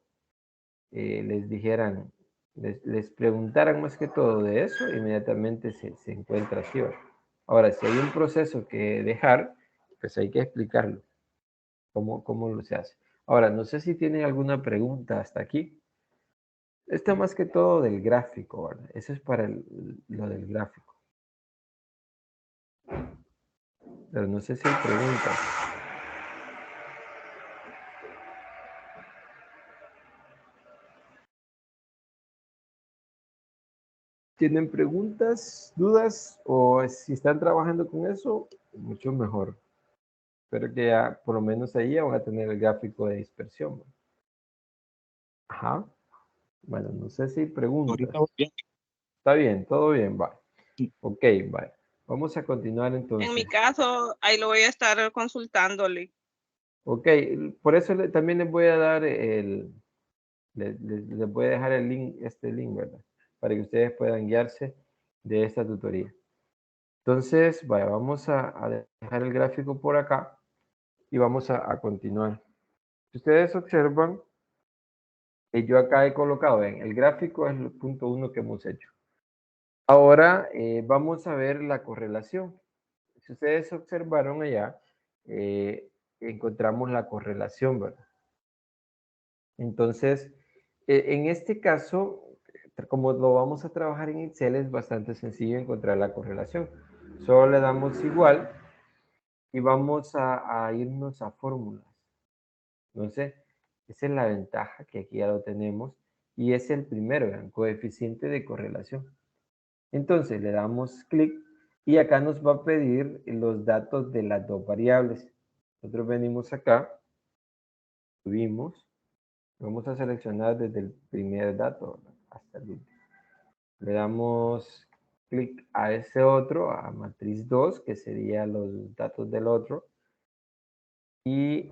les dijeran, les preguntaran más que todo de eso, inmediatamente se encuentra así. ¿Verdad? Ahora, si hay un proceso que dejar, pues hay que explicarlo, cómo lo se hace. Ahora, no sé si tienen alguna pregunta hasta aquí. Está más que todo del gráfico, ¿verdad? Eso es para lo del gráfico. Pero no sé si hay preguntas. ¿Tienen preguntas, dudas? O si están trabajando con eso, mucho mejor. Espero que ya, por lo menos ahí ya van a tener el gráfico de dispersión. Ajá. Bueno, no sé si hay preguntas. Ahorita voy bien. Está bien, todo bien, va. Sí. Ok, va. Vamos a continuar entonces. En mi caso, ahí lo voy a estar consultándole. Ok, por eso también les voy a dar les voy a dejar el link, este link, ¿verdad? Para que ustedes puedan guiarse de esta tutoría. Entonces, vaya, vamos a dejar el gráfico por acá y vamos a continuar. Si ustedes observan, yo acá he colocado, ven, el gráfico es el punto 1 que hemos hecho. Ahora vamos a ver la correlación. Si ustedes observaron allá, encontramos la correlación, ¿verdad? Entonces, en este caso, como lo vamos a trabajar en Excel, es bastante sencillo encontrar la correlación. Solo le damos igual y vamos a irnos a fórmulas. Entonces, esa es la ventaja que aquí ya lo tenemos y es el primero, el coeficiente de correlación. Entonces, le damos clic y acá nos va a pedir los datos de las dos variables. Nosotros venimos acá, subimos, vamos a seleccionar desde el primer dato hasta el último. Le damos clic a ese otro, a matriz 2, que sería los datos del otro, y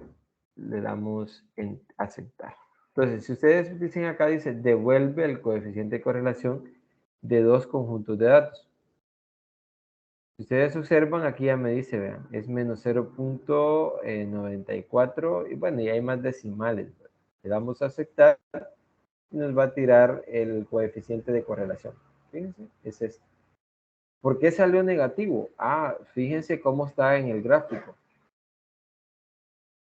le damos en aceptar. Entonces, si ustedes dicen acá, dice, devuelve el coeficiente de correlación de dos conjuntos de datos. Si ustedes observan, aquí ya me dice, vean, es menos 0.94, y bueno, y hay más decimales. Le damos a aceptar y nos va a tirar el coeficiente de correlación. Fíjense, es este. ¿Por qué salió negativo? Fíjense cómo está en el gráfico.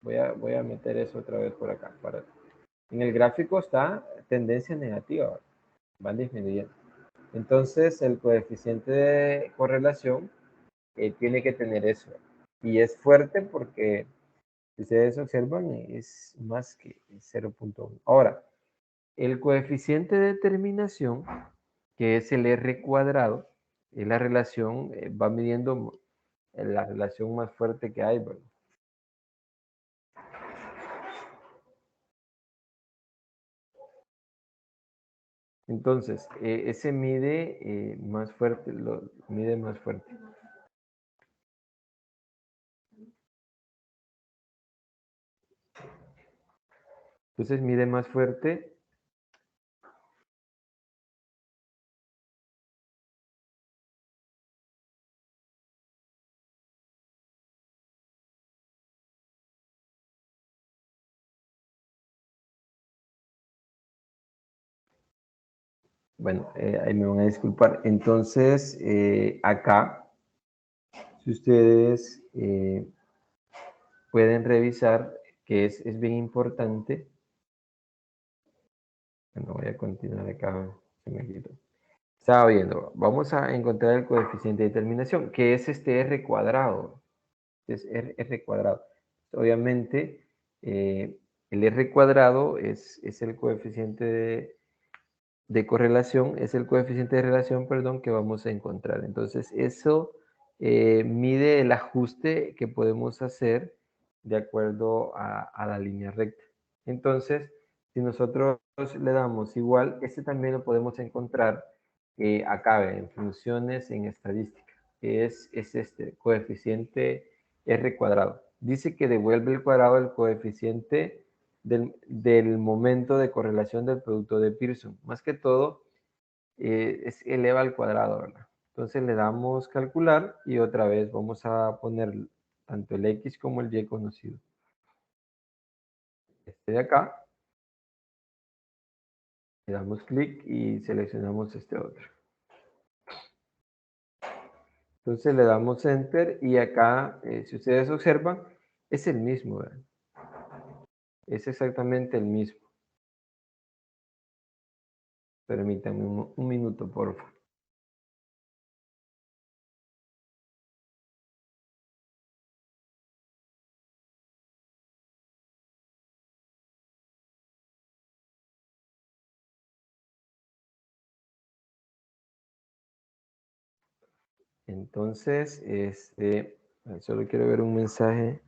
Voy a meter eso otra vez por acá. En el gráfico está tendencia negativa. Van disminuyendo. Entonces, el coeficiente de correlación tiene que tener eso. Y es fuerte porque, si ustedes observan, es más que 0.1. Ahora, el coeficiente de determinación que es el R cuadrado, es la relación, va midiendo la relación más fuerte que hay, ¿verdad? Entonces, ese mide más fuerte, lo mide más fuerte. Entonces mide más fuerte. Bueno, ahí me van a disculpar. Entonces, acá, si ustedes pueden revisar, que es bien importante. Bueno, voy a continuar acá, se me quitó. Estaba viendo, vamos a encontrar el coeficiente de determinación, que es este R cuadrado. Es R cuadrado. Obviamente, el R cuadrado es el coeficiente de correlación, es el coeficiente de relación, perdón, que vamos a encontrar. Entonces, eso mide el ajuste que podemos hacer de acuerdo a la línea recta. Entonces, si nosotros le damos igual, este también lo podemos encontrar acá en funciones en estadística, que es este coeficiente R cuadrado. Dice que devuelve el cuadrado del coeficiente del momento de correlación del producto de Pearson. Más que todo, es eleva al cuadrado, ¿verdad? Entonces le damos calcular y otra vez vamos a poner tanto el X como el Y conocido. Este de acá. Le damos clic y seleccionamos este otro. Entonces le damos Enter y acá, si ustedes observan, es el mismo, ¿verdad? Es exactamente el mismo. Permítanme un minuto, por favor. Entonces, solo quiero ver un mensaje.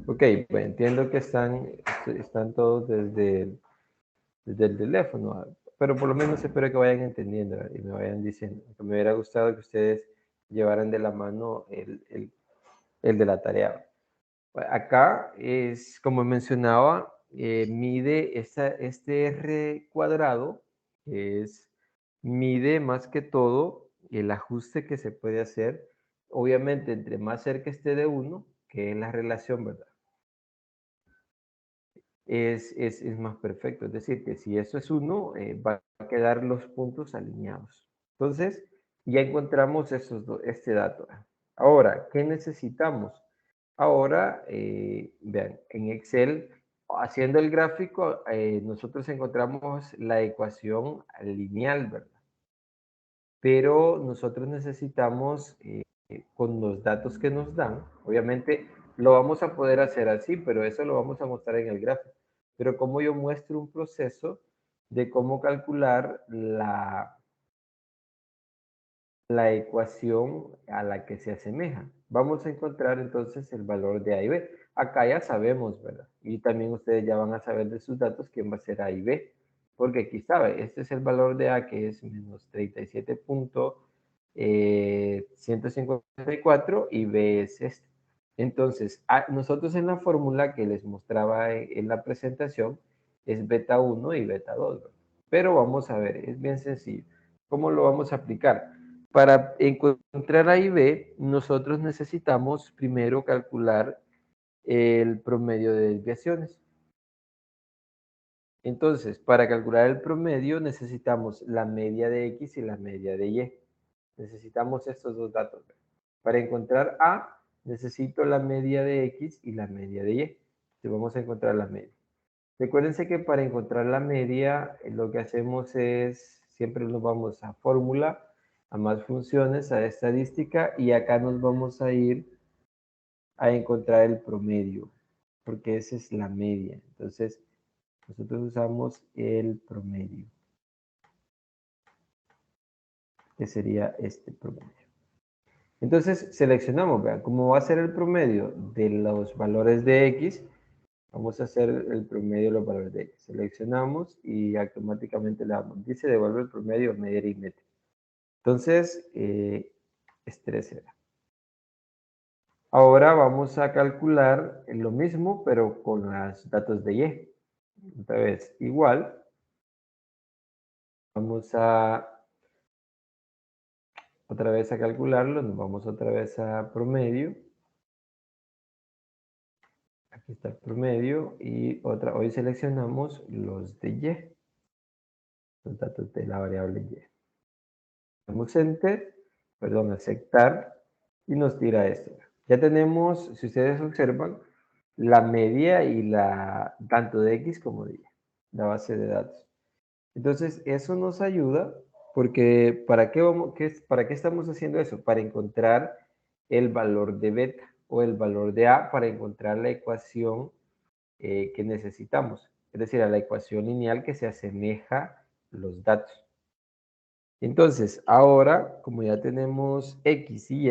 Ok, pues entiendo que están todos desde el teléfono, pero por lo menos espero que vayan entendiendo y me vayan diciendo. Que me hubiera gustado que ustedes llevaran de la mano el de la tarea. Acá es, como mencionaba, mide este R cuadrado, que mide más que todo el ajuste que se puede hacer. Obviamente, entre más cerca esté de 1, que es la relación, ¿verdad? Es más perfecto. Es decir, que si eso es 1, va a quedar los puntos alineados. Entonces, ya encontramos este dato. Ahora, ¿qué necesitamos? Ahora, vean, en Excel, haciendo el gráfico, nosotros encontramos la ecuación lineal, ¿verdad? Pero nosotros necesitamos, con los datos que nos dan, obviamente lo vamos a poder hacer así, pero eso lo vamos a mostrar en el gráfico. Pero como yo muestro un proceso de cómo calcular la ecuación a la que se asemeja. Vamos a encontrar entonces el valor de A y B. Acá ya sabemos, ¿verdad? Y también ustedes ya van a saber de sus datos quién va a ser A y B. Porque aquí sabe, este es el valor de A que es menos 37.154 y B es este. Entonces, nosotros en la fórmula que les mostraba en la presentación es beta 1 y beta 2. ¿Verdad? Pero vamos a ver, es bien sencillo. ¿Cómo lo vamos a aplicar? Para encontrar A y B, nosotros necesitamos primero calcular el promedio de desviaciones. Entonces, para calcular el promedio necesitamos la media de X y la media de Y. Necesitamos estos dos datos. Para encontrar A, necesito la media de X y la media de Y. Entonces vamos a encontrar la media. Recuérdense que para encontrar la media, lo que hacemos es, siempre nos vamos a fórmula, a más funciones, a estadística, y acá nos vamos a ir a encontrar el promedio, porque esa es la media. Entonces, nosotros usamos el promedio. que sería este promedio. Entonces seleccionamos, vean, cómo va a ser el promedio de los valores de X, vamos a hacer el promedio de los valores de X. Seleccionamos y automáticamente le damos, dice devuelve el promedio, media aritmética. Entonces, es 13. Ahora vamos a calcular lo mismo, pero con los datos de Y. Otra vez, igual. Vamos a otra vez a calcularlo, nos vamos otra vez a promedio. Aquí está el promedio y hoy seleccionamos los de Y, los datos de la variable Y. Damos Enter, perdón, aceptar y nos tira esto. Ya tenemos, si ustedes observan, la media y tanto de X como de Y, la base de datos. Entonces, eso nos ayuda porque ¿para qué estamos haciendo eso? Para encontrar el valor de beta o el valor de A para encontrar la ecuación que necesitamos. Es decir, a la ecuación lineal que se asemeja los datos. Entonces, ahora, como ya tenemos X y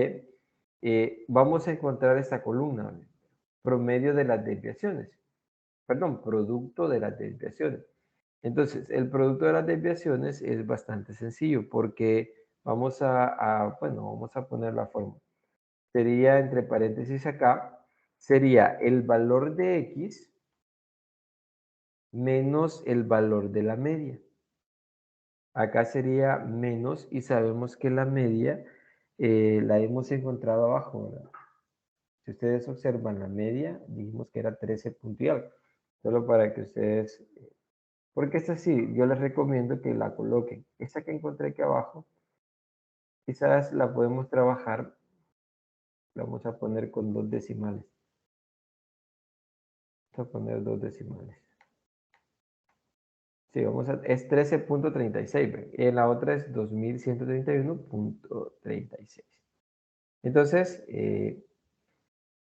Y, vamos a encontrar esta columna, promedio de las desviaciones. Perdón, producto de las desviaciones. Entonces, el producto de las desviaciones es bastante sencillo porque vamos vamos a poner la fórmula. Sería, entre paréntesis acá, sería el valor de X menos el valor de la media. Acá sería menos y sabemos que la media la hemos encontrado abajo, ¿verdad? Si ustedes observan la media, dijimos que era 13 puntos y algo. Solo para que ustedes... Porque esta sí, yo les recomiendo que la coloquen. Esta que encontré aquí abajo, quizás la podemos trabajar. La vamos a poner con 2 decimales. Vamos a poner 2 decimales. Sí, es 13.36. En la otra es 2131.36. Entonces,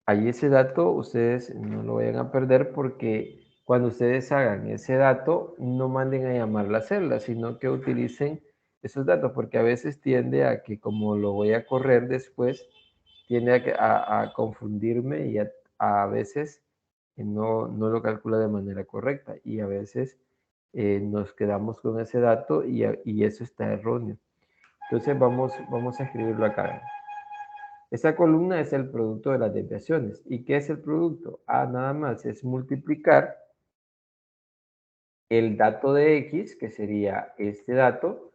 ahí ese dato ustedes no lo vayan a perder porque cuando ustedes hagan ese dato, no manden a llamar la celda, sino que utilicen esos datos, porque a veces tiende a que como lo voy a correr después, tiende a confundirme y a veces no lo calcula de manera correcta y a veces nos quedamos con ese dato y eso está erróneo. Entonces vamos a escribirlo acá. Esta columna es el producto de las desviaciones. ¿Y qué es el producto? Nada más es multiplicar el dato de X, que sería este dato,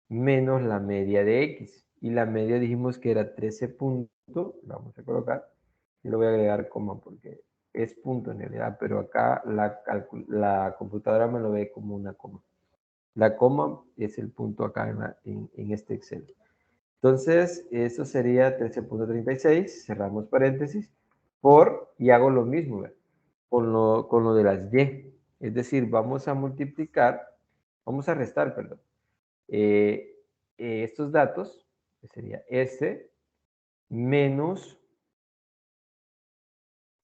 menos la media de X. Y la media dijimos que era 13 puntos. Vamos a colocar. Y lo voy a agregar coma porque es punto en realidad, pero acá la computadora me lo ve como una coma. La coma es el punto acá en este Excel. Entonces, eso sería 13.36, cerramos paréntesis, y hago lo mismo, ¿verdad? Con lo de las Y. Es decir, vamos a restar, perdón, estos datos, que sería S, menos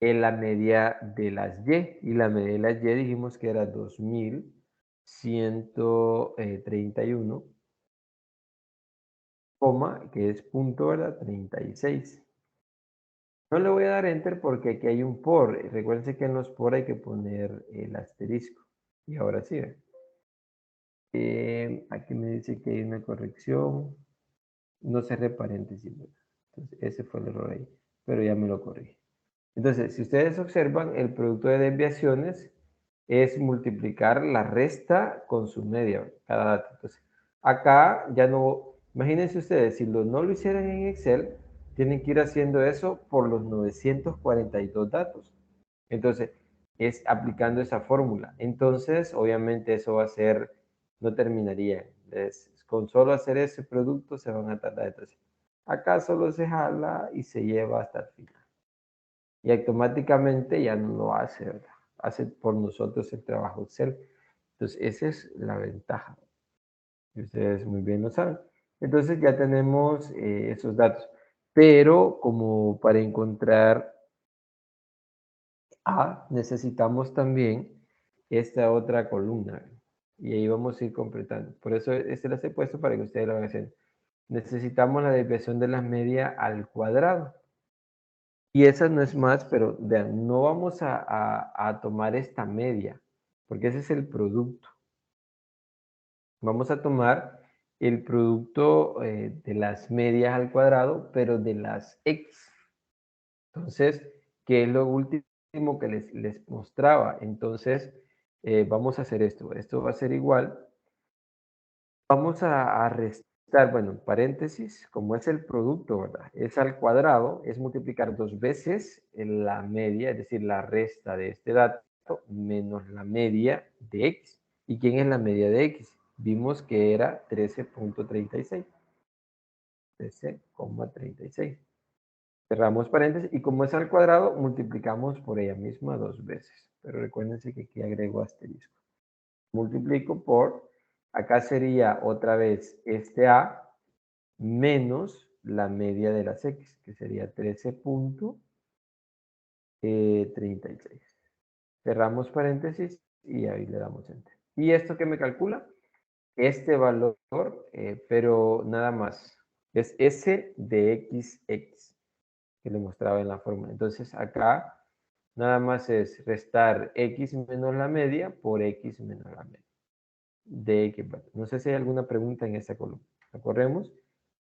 la media de las Y. Y la media de las Y dijimos que era 2131, que es punto, ¿verdad? 36. No le voy a dar enter porque aquí hay un por. Recuerden que en los por hay que poner el asterisco. Y ahora sí. Aquí me dice que hay una corrección. No cerré paréntesis. Entonces, ese fue el error ahí. Pero ya me lo corrí. Entonces, si ustedes observan, el producto de desviaciones es multiplicar la resta con su media, cada dato. Entonces, acá ya no, imagínense ustedes, si no lo hicieran en Excel, tienen que ir haciendo eso por los 942 datos. Entonces, es aplicando esa fórmula. Entonces, obviamente eso va a ser, no terminaría. Con solo hacer ese producto se van a tardar. Entonces, acá solo se jala y se lleva hasta el final. Y automáticamente ya no lo hace, ¿verdad? Hace por nosotros el trabajo Excel. Entonces, esa es la ventaja. Y ustedes muy bien lo saben. Entonces, ya tenemos esos datos. Pero como para encontrar A, necesitamos también esta otra columna. Y ahí vamos a ir completando. Por eso este las he puesto para que ustedes lo hagan haciendo. necesitamos la desviación de la media al cuadrado. Y esa no es más, pero vean, no vamos a tomar esta media, porque ese es el producto. Vamos a tomar el producto de las medias al cuadrado, pero de las x. Entonces, ¿qué es lo último que les mostraba? Entonces, vamos a hacer esto. Esto va a ser igual. Vamos a restar, bueno, paréntesis, como es el producto, ¿verdad? Es al cuadrado, es multiplicar 2 veces la media, es decir, la resta de este dato, menos la media de x. ¿Y quién es la media de x? Vimos que era 13.36. 13,36. Cerramos paréntesis y como es al cuadrado, multiplicamos por ella misma 2 veces. Pero recuérdense que aquí agrego asterisco. Multiplico por, acá sería otra vez este A menos la media de las X, que sería 13.36. Cerramos paréntesis y ahí le damos enter. ¿Y esto qué me calcula? Este valor, pero nada más. Es S de XX, que le mostraba en la fórmula. Entonces acá nada más es restar X menos la media por X menos la media. De X. No sé si hay alguna pregunta en esta columna. La corremos,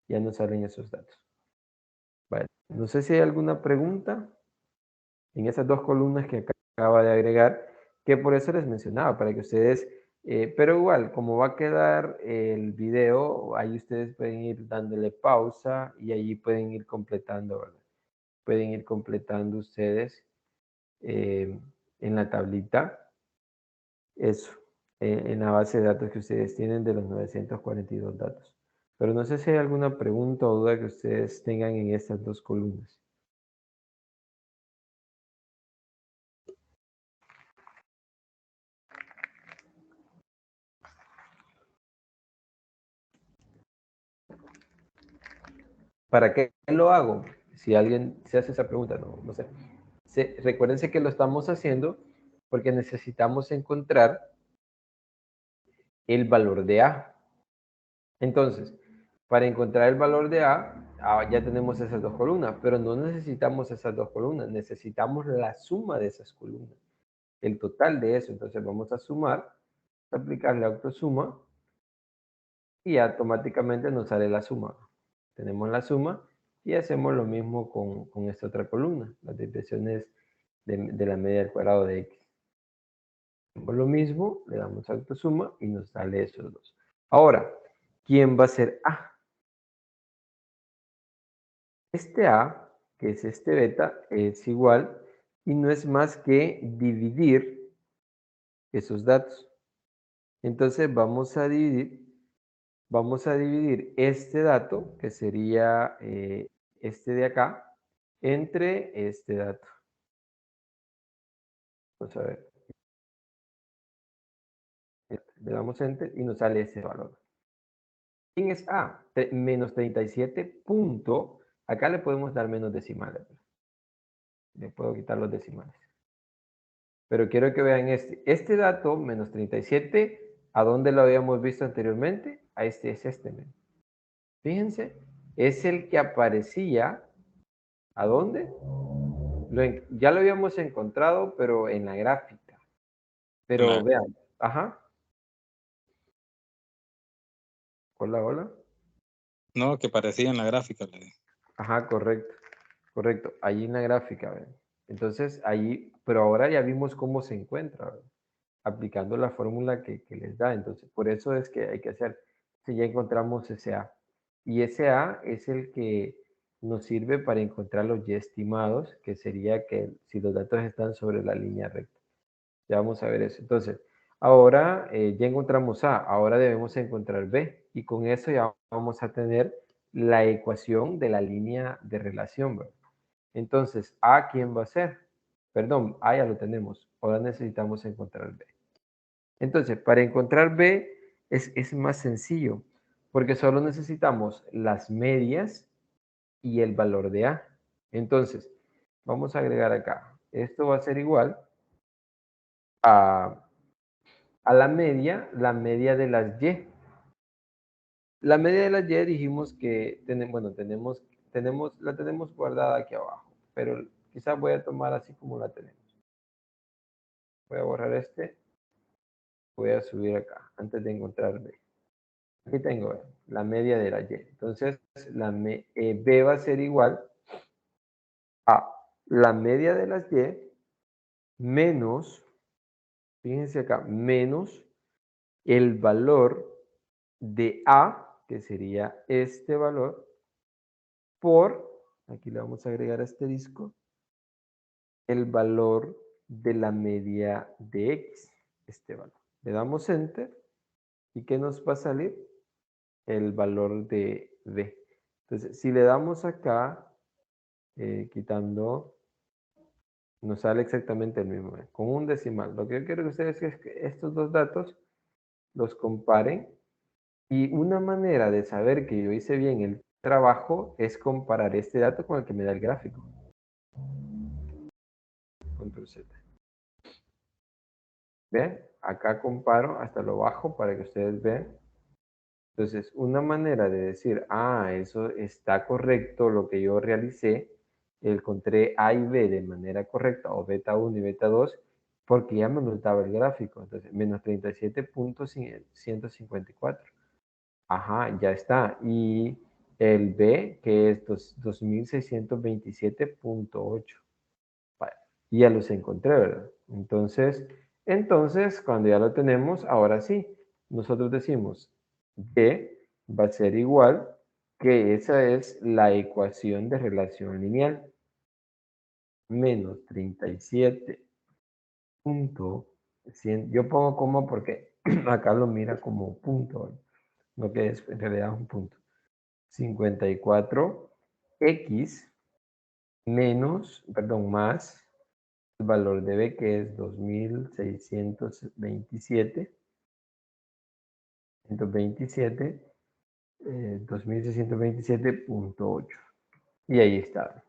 ya nos salen esos datos. Vale. No sé si hay alguna pregunta en esas dos columnas que acaba de agregar, que por eso les mencionaba, para que ustedes, pero igual, como va a quedar el video, ahí ustedes pueden ir dándole pausa y allí pueden ir completando, ¿verdad? Pueden ir completando ustedes en la tablita eso, en la base de datos que ustedes tienen de los 942 datos. Pero no sé si hay alguna pregunta o duda que ustedes tengan en estas dos columnas. ¿Para qué lo hago? Si alguien se hace esa pregunta, no sé. Recuérdense que lo estamos haciendo porque necesitamos encontrar el valor de A. Entonces, para encontrar el valor de A, ya tenemos esas dos columnas, pero no necesitamos esas dos columnas, necesitamos la suma de esas columnas, el total de eso. Entonces vamos a sumar, aplicar la autosuma y automáticamente nos sale la suma. Tenemos la suma y hacemos lo mismo con esta otra columna, las desviaciones de la media al cuadrado de x. Hacemos lo mismo, le damos autosuma y nos sale esos dos. Ahora, ¿quién va a ser A? Este A, que es este beta, es igual y no es más que dividir esos datos. Entonces vamos a dividir este dato, que sería este de acá, entre este dato. Vamos a ver. Le damos enter y nos sale ese valor. ¿Quién es A? Menos 37 punto. Acá le podemos dar menos decimales. Le puedo quitar los decimales. Pero quiero que vean este. Este dato, menos 37, ¿a dónde lo habíamos visto anteriormente? A este es este. Fíjense, es el que aparecía. ¿A dónde? Ya lo habíamos encontrado, pero en la gráfica. Pero vean, ajá. Hola, hola. No, que parecía en la gráfica. Ajá, correcto. Correcto. Ahí en la gráfica, ¿ven? Entonces, ahí, pero ahora ya vimos cómo se encuentra, ¿verdad? Aplicando la fórmula que les da. Entonces, por eso es que hay que hacer, si ya encontramos ese A. Y ese A es el que nos sirve para encontrar los ya estimados, que sería que si los datos están sobre la línea recta. Ya vamos a ver eso. Entonces, ahora ya encontramos A, ahora debemos encontrar B. Y con eso ya vamos a tener la ecuación de la línea de relación, ¿verdad? Entonces, A, ¿quién va a ser? Perdón, A ya lo tenemos. Ahora necesitamos encontrar B. Entonces, para encontrar B es más sencillo, porque solo necesitamos las medias y el valor de A. Entonces, vamos a agregar acá. Esto va a ser igual a la media de las Y. La media de la y dijimos que la tenemos guardada aquí abajo, pero quizás voy a tomar así como la tenemos. Voy a borrar este. Voy a subir acá antes de encontrar B. Aquí tengo la media de la y. Entonces, B va a ser igual a la media de las y menos, fíjense acá, menos el valor de A, que sería este valor, por, aquí le vamos a agregar asterisco, el valor de la media de X, este valor. Le damos Enter, ¿y qué nos va a salir? El valor de B. Entonces, si le damos acá, quitando, nos sale exactamente el mismo, con un decimal. Lo que yo quiero que ustedes es que estos dos datos los comparen, y una manera de saber que yo hice bien el trabajo es comparar este dato con el que me da el gráfico. Control Z. ¿Ven? Acá comparo hasta lo bajo para que ustedes vean. Entonces, una manera de decir, eso está correcto, lo que yo realicé, encontré A y B de manera correcta, o beta 1 y beta 2, porque ya me nos daba el gráfico. Entonces, menos 37.154. Ajá, ya está. Y el B, que es 2627.8. Vale, y ya los encontré, ¿verdad? Entonces, cuando ya lo tenemos, ahora sí, nosotros decimos que va a ser igual, que esa es la ecuación de relación lineal. Menos 37.100. Yo pongo coma porque acá lo mira como punto, lo que es en realidad un punto. 54x más el valor de B, que es 2627.8. Y ahí está.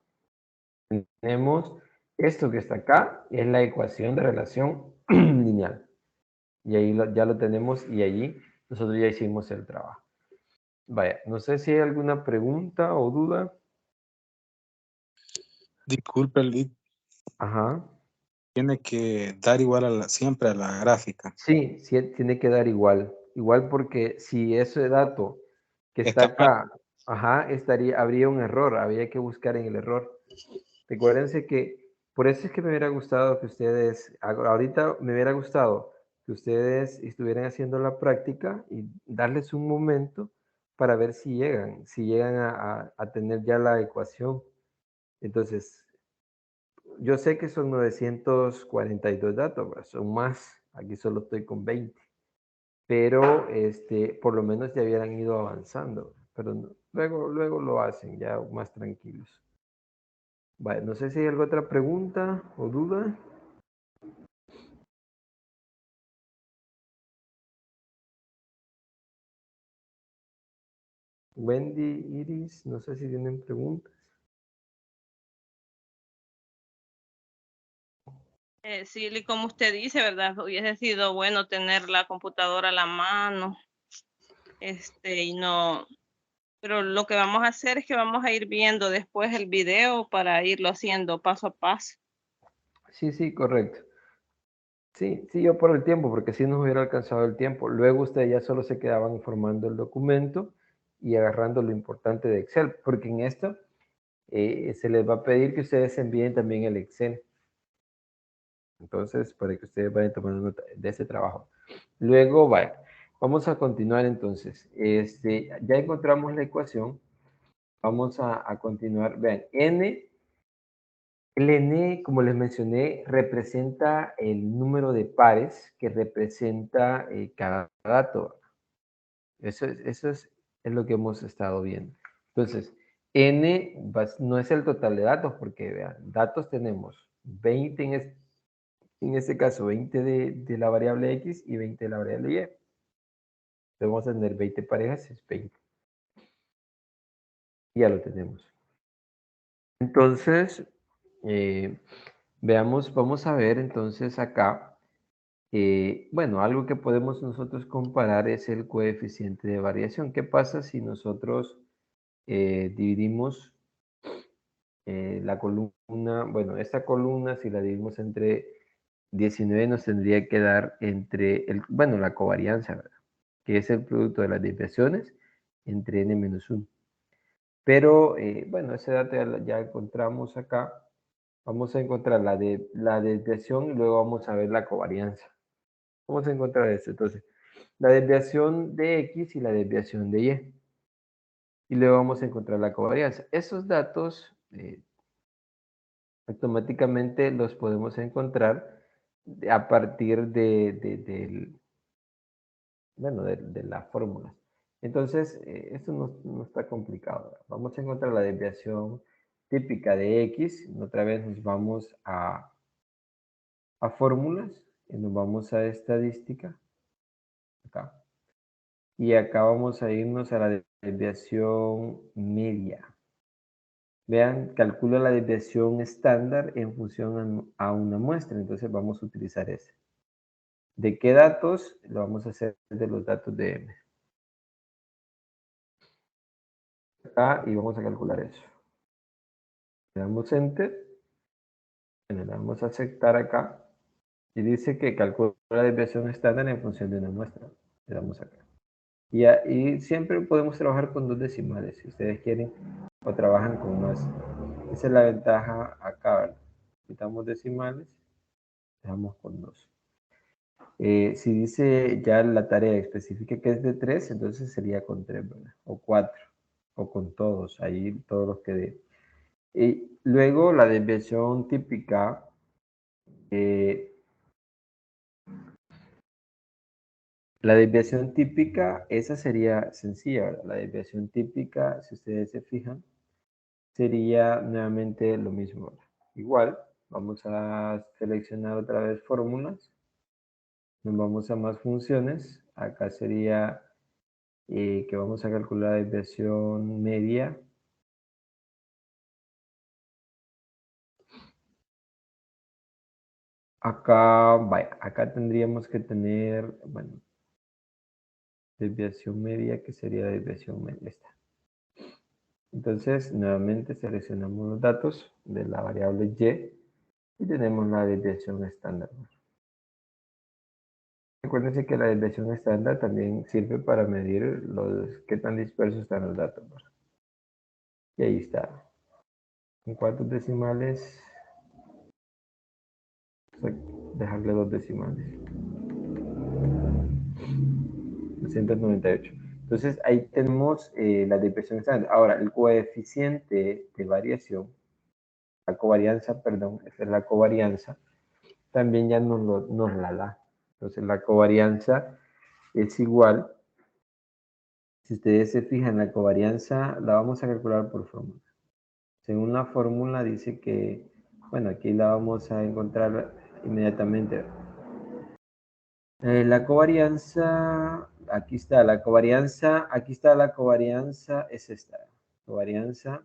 Tenemos esto que está acá, es la ecuación de relación lineal. Y ahí ya lo tenemos, y allí nosotros ya hicimos el trabajo. Vaya, no sé si hay alguna pregunta o duda. Disculpe, Lick, Ajá. tiene que dar igual siempre a la gráfica. Sí, sí, tiene que dar igual. Igual porque si ese dato que está Está mal. acá, habría un error, habría que buscar en el error. Recuérdense que, por eso es que me hubiera gustado que ustedes, ahorita me hubiera gustado que ustedes estuvieran haciendo la práctica y darles un momento para ver si llegan a tener ya la ecuación. Entonces, yo sé que son 942 datos, ¿verdad? Son más, aquí solo estoy con 20, pero por lo menos ya hubieran ido avanzando, pero luego lo hacen ya más tranquilos. Vale, no sé si hay alguna otra pregunta o duda. Wendy, Iris, no sé si tienen preguntas. Sí, y como usted dice, ¿verdad? Hubiese sido bueno tener la computadora a la mano, y no, pero lo que vamos a hacer es que vamos a ir viendo después el video para irlo haciendo paso a paso. Sí, correcto. Sí, yo por el tiempo, porque si nos hubiera alcanzado el tiempo. Luego ustedes ya solo se quedaban formando el documento y agarrando lo importante de Excel, porque en esto se les va a pedir que ustedes envíen también el Excel. Entonces, para que ustedes vayan tomando nota de ese trabajo. Luego, vamos a continuar entonces. Ya encontramos la ecuación. Vamos a continuar. Vean, el n, como les mencioné, representa el número de pares que representa cada dato. Eso es lo que hemos estado viendo. Entonces, n no es el total de datos, porque vean, datos tenemos 20 en este caso, 20 de la variable x y 20 de la variable y. Entonces vamos a tener 20 parejas, es 20. Ya lo tenemos. Entonces, vamos a ver entonces acá Bueno, algo que podemos nosotros comparar es el coeficiente de variación. ¿Qué pasa si nosotros dividimos la columna, bueno, esta columna si la dividimos entre 19 nos tendría que dar entre, bueno, la covarianza, ¿verdad? Que es el producto de las desviaciones entre n-1. Pero, bueno, ese dato ya encontramos acá. Vamos a encontrar la desviación y luego vamos a ver la covarianza. Vamos a encontrar esto. Entonces, la desviación de X y la desviación de Y. Y luego vamos a encontrar la covarianza. Esos datos automáticamente los podemos encontrar a partir de las fórmulas. Entonces, esto no está complicado, ¿verdad? Vamos a encontrar la desviación típica de X. Otra vez nos vamos a fórmulas y nos vamos a estadística. Acá. Y acá vamos a irnos a la desviación media. Vean, calcula la desviación estándar en función a una muestra. Entonces vamos a utilizar ese. ¿De qué datos? Lo vamos a hacer de los datos de M. Acá y vamos a calcular eso. Le damos Enter. Le damos a aceptar acá. Y dice que calcula la desviación estándar en función de una muestra. Le damos acá. Y siempre podemos trabajar con 2 decimales, si ustedes quieren, o trabajan con más. Esa es la ventaja acá, ¿verdad? Quitamos decimales, dejamos con 2. Si dice ya la tarea específica que es de 3, entonces sería con 3, ¿verdad? O 4, o con todos, ahí todos los que dé. Y luego la desviación típica, esa sería sencilla, ¿verdad? La desviación típica, si ustedes se fijan, sería nuevamente lo mismo. Igual, vamos a seleccionar otra vez fórmulas. Nos vamos a más funciones. Acá sería que vamos a calcular la desviación media. Acá, vaya, acá tendríamos que tener, bueno, desviación media, que sería desviación media esta. Entonces, nuevamente seleccionamos los datos de la variable y tenemos la desviación estándar. Recuérdense que la desviación estándar también sirve para medir qué tan dispersos están los datos. Y ahí está. En cuartos decimales, dejarle 2 decimales. 298. Entonces ahí tenemos la desviación estándar. Ahora, el coeficiente de variación, la covarianza, perdón, esa es la covarianza, también ya nos la da. Entonces la covarianza es igual. Si ustedes se fijan, la covarianza la vamos a calcular por fórmula. Según la fórmula dice que, bueno, aquí la vamos a encontrar inmediatamente. La covarianza, aquí está la covarianza, es esta. Covarianza,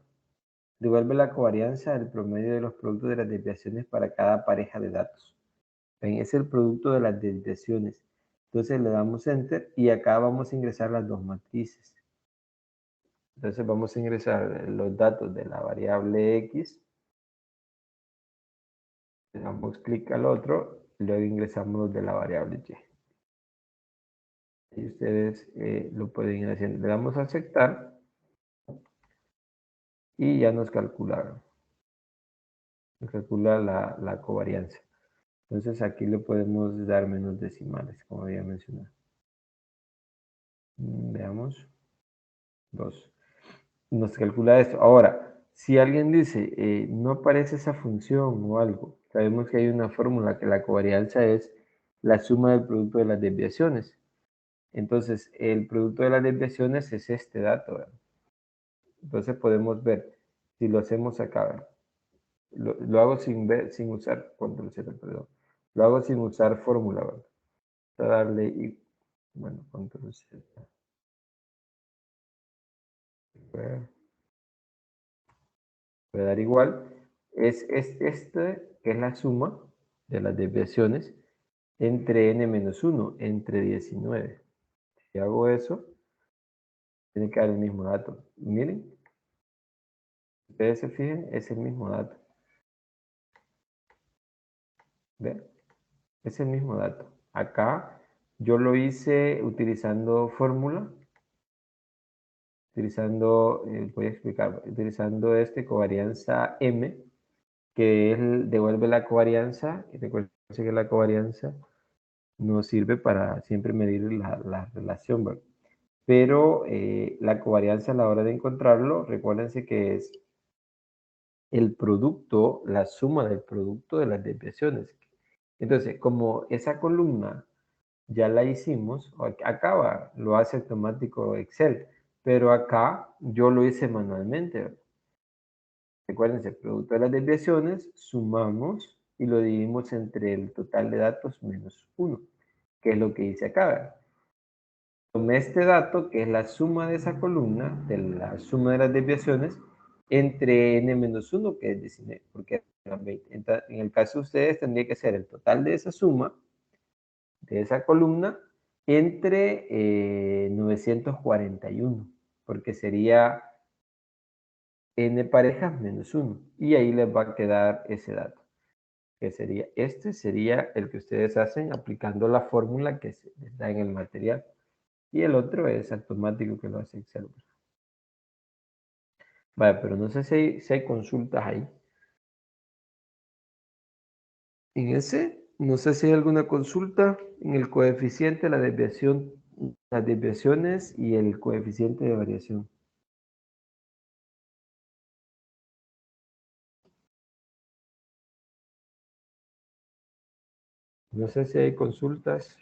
devuelve la covarianza el promedio de los productos de las desviaciones para cada pareja de datos. ¿Ven? Es el producto de las desviaciones. Entonces le damos Enter y acá vamos a ingresar las dos matrices. Entonces vamos a ingresar los datos de la variable X. Le damos clic al otro y luego ingresamos los de la variable Y. Y ustedes lo pueden ir haciendo. Le damos a aceptar y ya nos calcularon. Nos calcula la covarianza. Entonces aquí le podemos dar menos decimales, como había mencionado. Veamos. 2. Nos calcula esto. Ahora, si alguien dice, no aparece esa función o algo, sabemos que hay una fórmula que la covarianza es la suma del producto de las desviaciones. Entonces, el producto de las desviaciones es este dato, ¿verdad? Entonces podemos ver, si lo hacemos acá, ¿verdad? Lo hago sin usar control Z, perdón. Lo hago sin usar fórmula, ¿verdad? A darle, y, bueno, control Z. Voy a dar igual. Es este, que es la suma de las desviaciones, entre n-1, entre 19. Si hago eso, tiene que dar el mismo dato. Miren, ustedes se fijan, es el mismo dato. ¿Ven? Es el mismo dato. Acá yo lo hice utilizando fórmula, voy a explicar, utilizando covarianza M, que devuelve la covarianza, y recuerden que la covarianza nos sirve para siempre medir la relación, ¿verdad? Pero la covarianza a la hora de encontrarlo, recuérdense que es el producto, la suma del producto de las desviaciones. Entonces, como esa columna ya la hicimos, acá lo hace automático Excel, pero acá yo lo hice manualmente, ¿verdad? Recuérdense, el producto de las desviaciones, sumamos y lo dividimos entre el total de datos menos 1, que es lo que hice acá, ¿verdad? Tomé este dato, que es la suma de esa columna, de la suma de las desviaciones, entre n-1, que es 19, porque eran 20. En el caso de ustedes, tendría que ser el total de esa suma, de esa columna, entre 941, porque sería n parejas menos 1, y ahí les va a quedar ese dato, que sería, sería el que ustedes hacen aplicando la fórmula que les da en el material. Y el otro es automático que lo hace Excel. Vale, pero no sé si hay consultas ahí. En ese, no sé si hay alguna consulta en el coeficiente, la desviación, las desviaciones y el coeficiente de variación. No sé si hay consultas.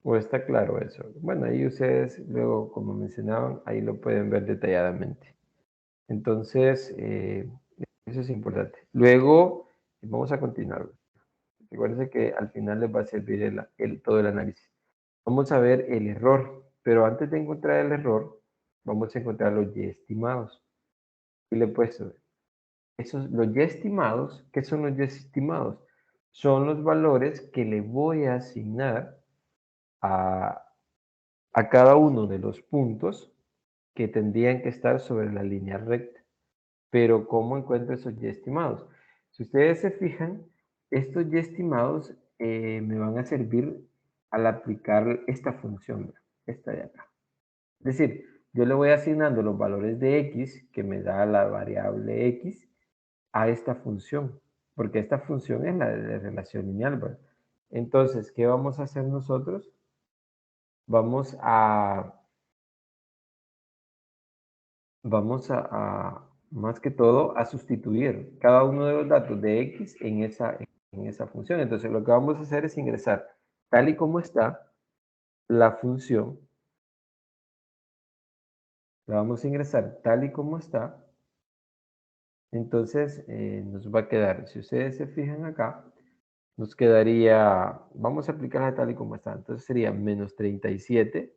¿O está claro eso? Bueno, ahí ustedes luego, como mencionaban, ahí lo pueden ver detalladamente. Entonces, eso es importante. Luego, vamos a continuar. Recuerden que al final les va a servir todo el análisis. Vamos a ver el error, pero antes de encontrar el error, vamos a encontrar los y estimados. Y le he puesto, los y estimados, ¿qué son los y estimados? Son los valores que le voy a asignar a cada uno de los puntos que tendrían que estar sobre la línea recta. Pero ¿cómo encuentro esos y estimados? Si ustedes se fijan, estos y estimados me van a servir al aplicar esta función, esta de acá. Es decir, yo le voy asignando los valores de x, que me da la variable x, a esta función, porque esta función es la de relación lineal, ¿verdad? Entonces, ¿qué vamos a hacer nosotros? Vamos a más que todo, a sustituir cada uno de los datos de x en esa función. Entonces, lo que vamos a hacer es ingresar tal y como está la función. La vamos a ingresar tal y como está. Entonces, nos va a quedar, si ustedes se fijan acá, nos quedaría, vamos a aplicarla tal y como está. Entonces, sería menos 37.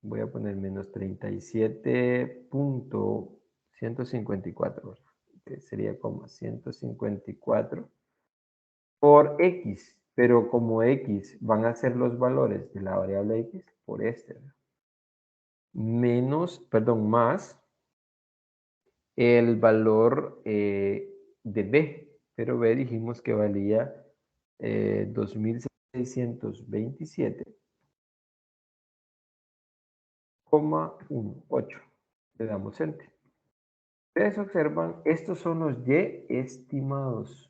Voy a poner menos 37.154, que sería como 154 por x, pero como x van a ser los valores de la variable x por más el valor de b, pero b dijimos que valía 2627,18. Le damos enter. Ustedes observan, estos son los y estimados.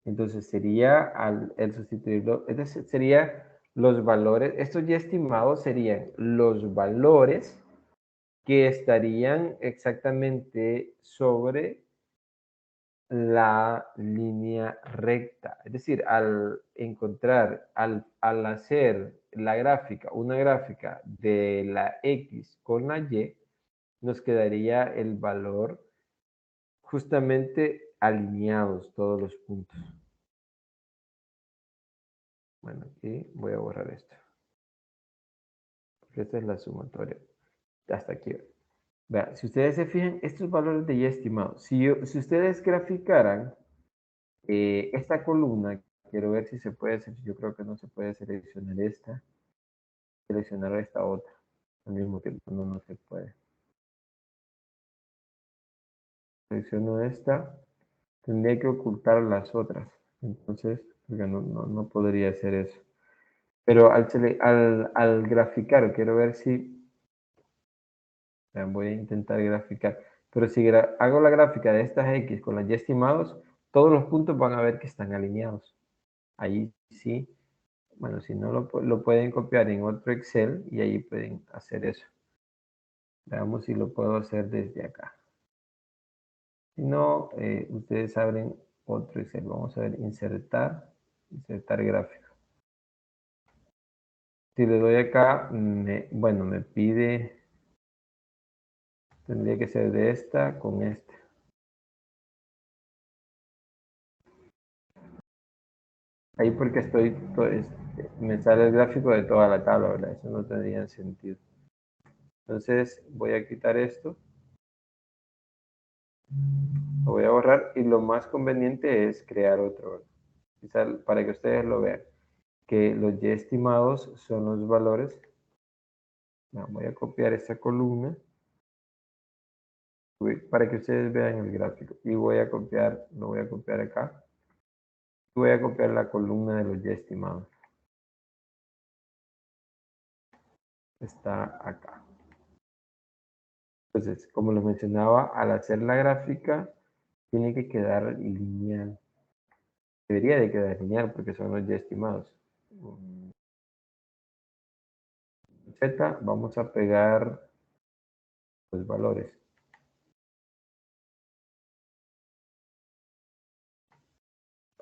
Entonces sería el sustituirlo, es decir, sería los valores, estos y estimados serían los valores que estarían exactamente sobre la línea recta. Es decir, al hacer la gráfica, una gráfica de la X con la Y, nos quedaría el valor justamente alineados todos los puntos. Bueno, aquí voy a borrar esto. Porque esta es la sumatoria. Hasta aquí. Vea, si ustedes se fijan, estos valores de y estimados, si ustedes graficaran esta columna, quiero ver si se puede hacer, yo creo que no se puede seleccionar esta otra al mismo tiempo, no, no se puede. Selecciono esta, tendría que ocultar las otras, entonces, porque no podría hacer eso. Pero al graficar, quiero ver si, voy a intentar graficar, pero si hago la gráfica de estas X con las Y estimados, todos los puntos van a ver que están alineados. Ahí sí, bueno, si no lo pueden copiar en otro Excel y ahí pueden hacer eso. Veamos si lo puedo hacer desde acá. Si no, ustedes abren otro Excel. Vamos a ver, insertar gráfico. Si le doy acá, bueno, me pide, tendría que ser de esta con esta. Ahí porque me sale el gráfico de toda la tabla, ¿verdad? Eso no tendría sentido. Entonces voy a quitar esto. Lo voy a borrar y lo más conveniente es crear otro. Quizá para que ustedes lo vean. Que los y estimados son los valores. Voy a copiar esta columna para que ustedes vean el gráfico. Y lo voy a copiar acá. Voy a copiar la columna de los y estimados. Está acá. Entonces, como les mencionaba, al hacer la gráfica, tiene que quedar lineal. Debería de quedar lineal porque son los y estimados. Z, vamos a pegar los valores.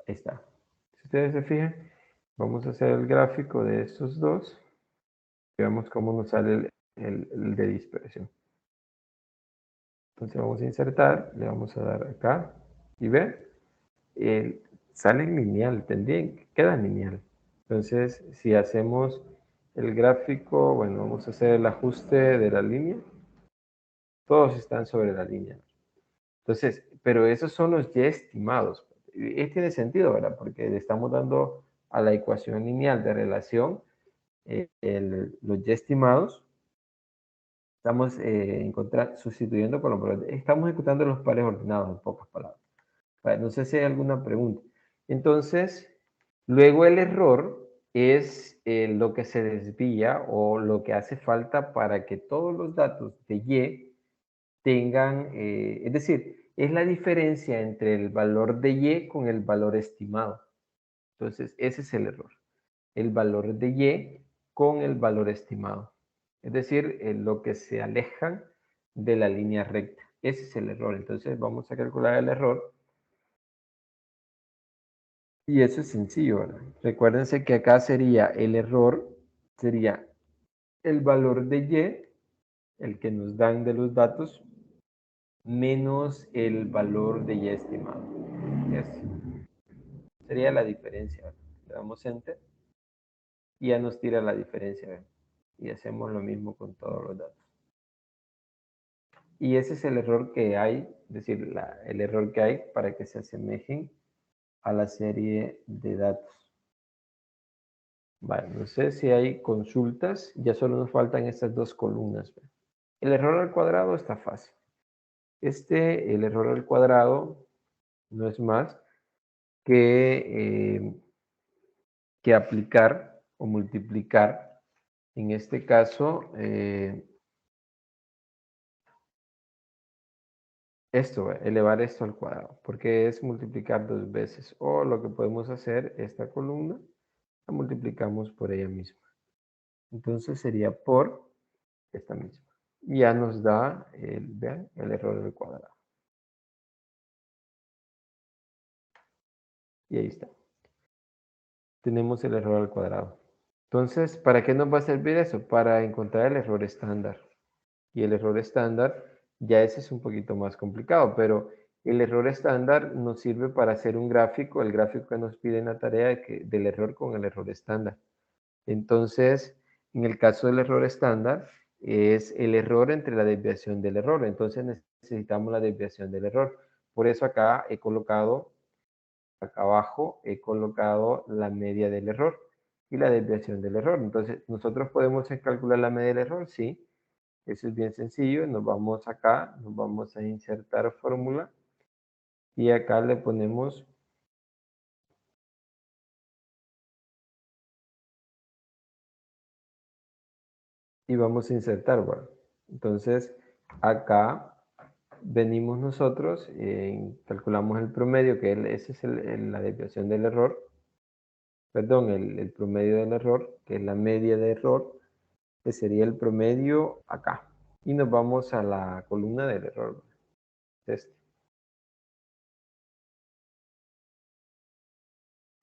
Ahí está. Si ustedes se fijan, vamos a hacer el gráfico de estos dos. Y veamos cómo nos sale el de dispersión. Entonces vamos a insertar, le vamos a dar acá y ver, sale lineal, queda lineal. Entonces, si hacemos el gráfico, bueno, vamos a hacer el ajuste de la línea. Todos están sobre la línea. Entonces, pero esos son los y estimados. Y tiene sentido, ¿verdad? Porque le estamos dando a la ecuación lineal de relación los y estimados. Estamos sustituyendo por los valores. Estamos ejecutando los pares ordenados, en pocas palabras. Vale, no sé si hay alguna pregunta. Entonces, luego el error es lo que se desvía o lo que hace falta para que todos los datos de Y tengan, es decir, es la diferencia entre el valor de Y con el valor estimado. Entonces, ese es el error. El valor de Y con el valor estimado. Es decir, lo que se alejan de la línea recta. Ese es el error. Entonces, vamos a calcular el error. Y eso es sencillo, ¿verdad? Recuérdense que acá sería el error, sería el valor de Y, el que nos dan de los datos, menos el valor de Y estimado. Sería la diferencia, ¿verdad? Le damos Enter y ya nos tira la diferencia, ¿verdad? Y hacemos lo mismo con todos los datos. Y ese es el error que hay, es decir, el error que hay para que se asemejen a la serie de datos. Vale, no sé si hay consultas, ya solo nos faltan estas dos columnas. El error al cuadrado está fácil. El error al cuadrado no es más que aplicar o multiplicar, en este caso, elevar esto al cuadrado, porque es multiplicar dos veces. O lo que podemos hacer, esta columna, la multiplicamos por ella misma. Entonces sería por esta misma. Y ya nos da vean, el error al cuadrado. Y ahí está. Tenemos el error al cuadrado. Entonces, ¿para qué nos va a servir eso? Para encontrar el error estándar. Y el error estándar, ya ese es un poquito más complicado, pero el error estándar nos sirve para hacer un gráfico, el gráfico que nos pide en la tarea del error con el error estándar. Entonces, en el caso del error estándar, es el error entre la desviación del error. Entonces necesitamos la desviación del error. Por eso acá he colocado, acá abajo, he colocado la media del error y la desviación del error. Entonces, ¿nosotros podemos calcular la media del error? Sí. Eso es bien sencillo. Nos vamos acá, nos vamos a insertar fórmula y acá le ponemos y vamos a insertar, ¿verdad? Entonces, acá venimos nosotros, calculamos el promedio, que ese es la desviación del error, perdón, el promedio del error, que es la media de error, que sería el promedio acá. Y nos vamos a la columna del error.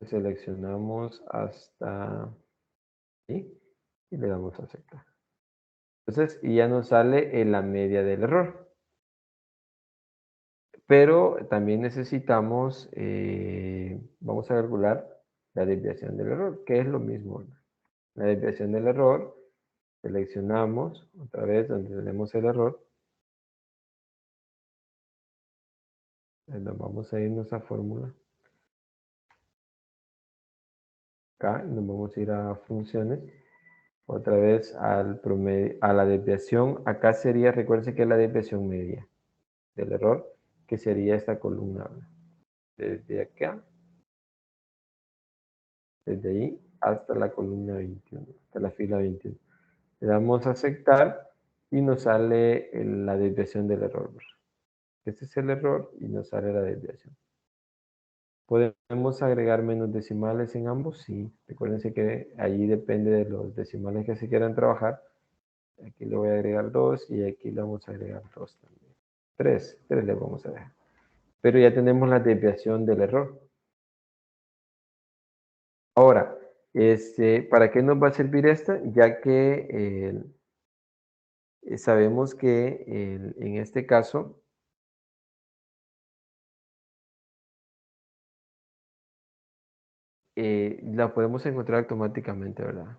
Seleccionamos hasta ahí y le damos a aceptar. Entonces, y ya nos sale en la media del error. Pero también necesitamos, vamos a calcular la desviación del error, que es lo mismo. La desviación del error, seleccionamos otra vez donde tenemos el error. Nos vamos a irnos a fórmula. Acá nos vamos a ir a funciones. Otra vez al promedio, a la desviación. Acá sería, recuerden que es la desviación media del error, que sería esta columna. Desde acá, desde ahí hasta la columna 21, hasta la fila 21. Le damos a aceptar y nos sale la desviación del error. Este es el error y nos sale la desviación. ¿Podemos agregar menos decimales en ambos? Sí. Recuérdense que allí depende de los decimales que se quieran trabajar. Aquí le voy a agregar 2 y aquí le vamos a agregar 2 también. 3 le vamos a dejar. Pero ya tenemos la desviación del error. Ahora, ¿para qué nos va a servir esta? Ya que sabemos que en este caso la podemos encontrar automáticamente, ¿verdad?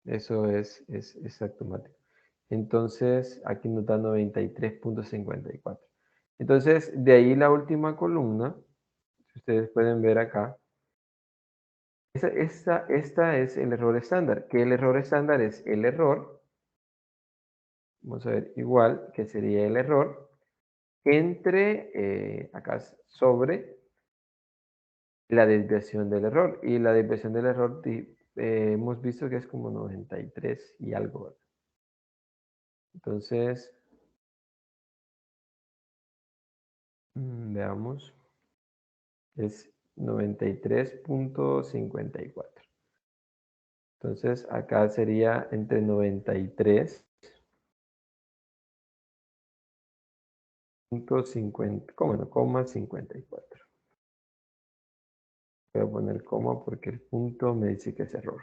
Eso es automático. Entonces, aquí nos da 93.54. Entonces, de ahí la última columna, si ustedes pueden ver acá, esta es el error estándar, que el error estándar es el error, vamos a ver, igual que sería el error, entre, acá sobre la desviación del error. Y la desviación del error hemos visto que es como 93 y algo, ¿verdad? Entonces, veamos, es 93.54. Entonces, acá sería entre 93.54. Voy a poner coma porque el punto me dice que es error.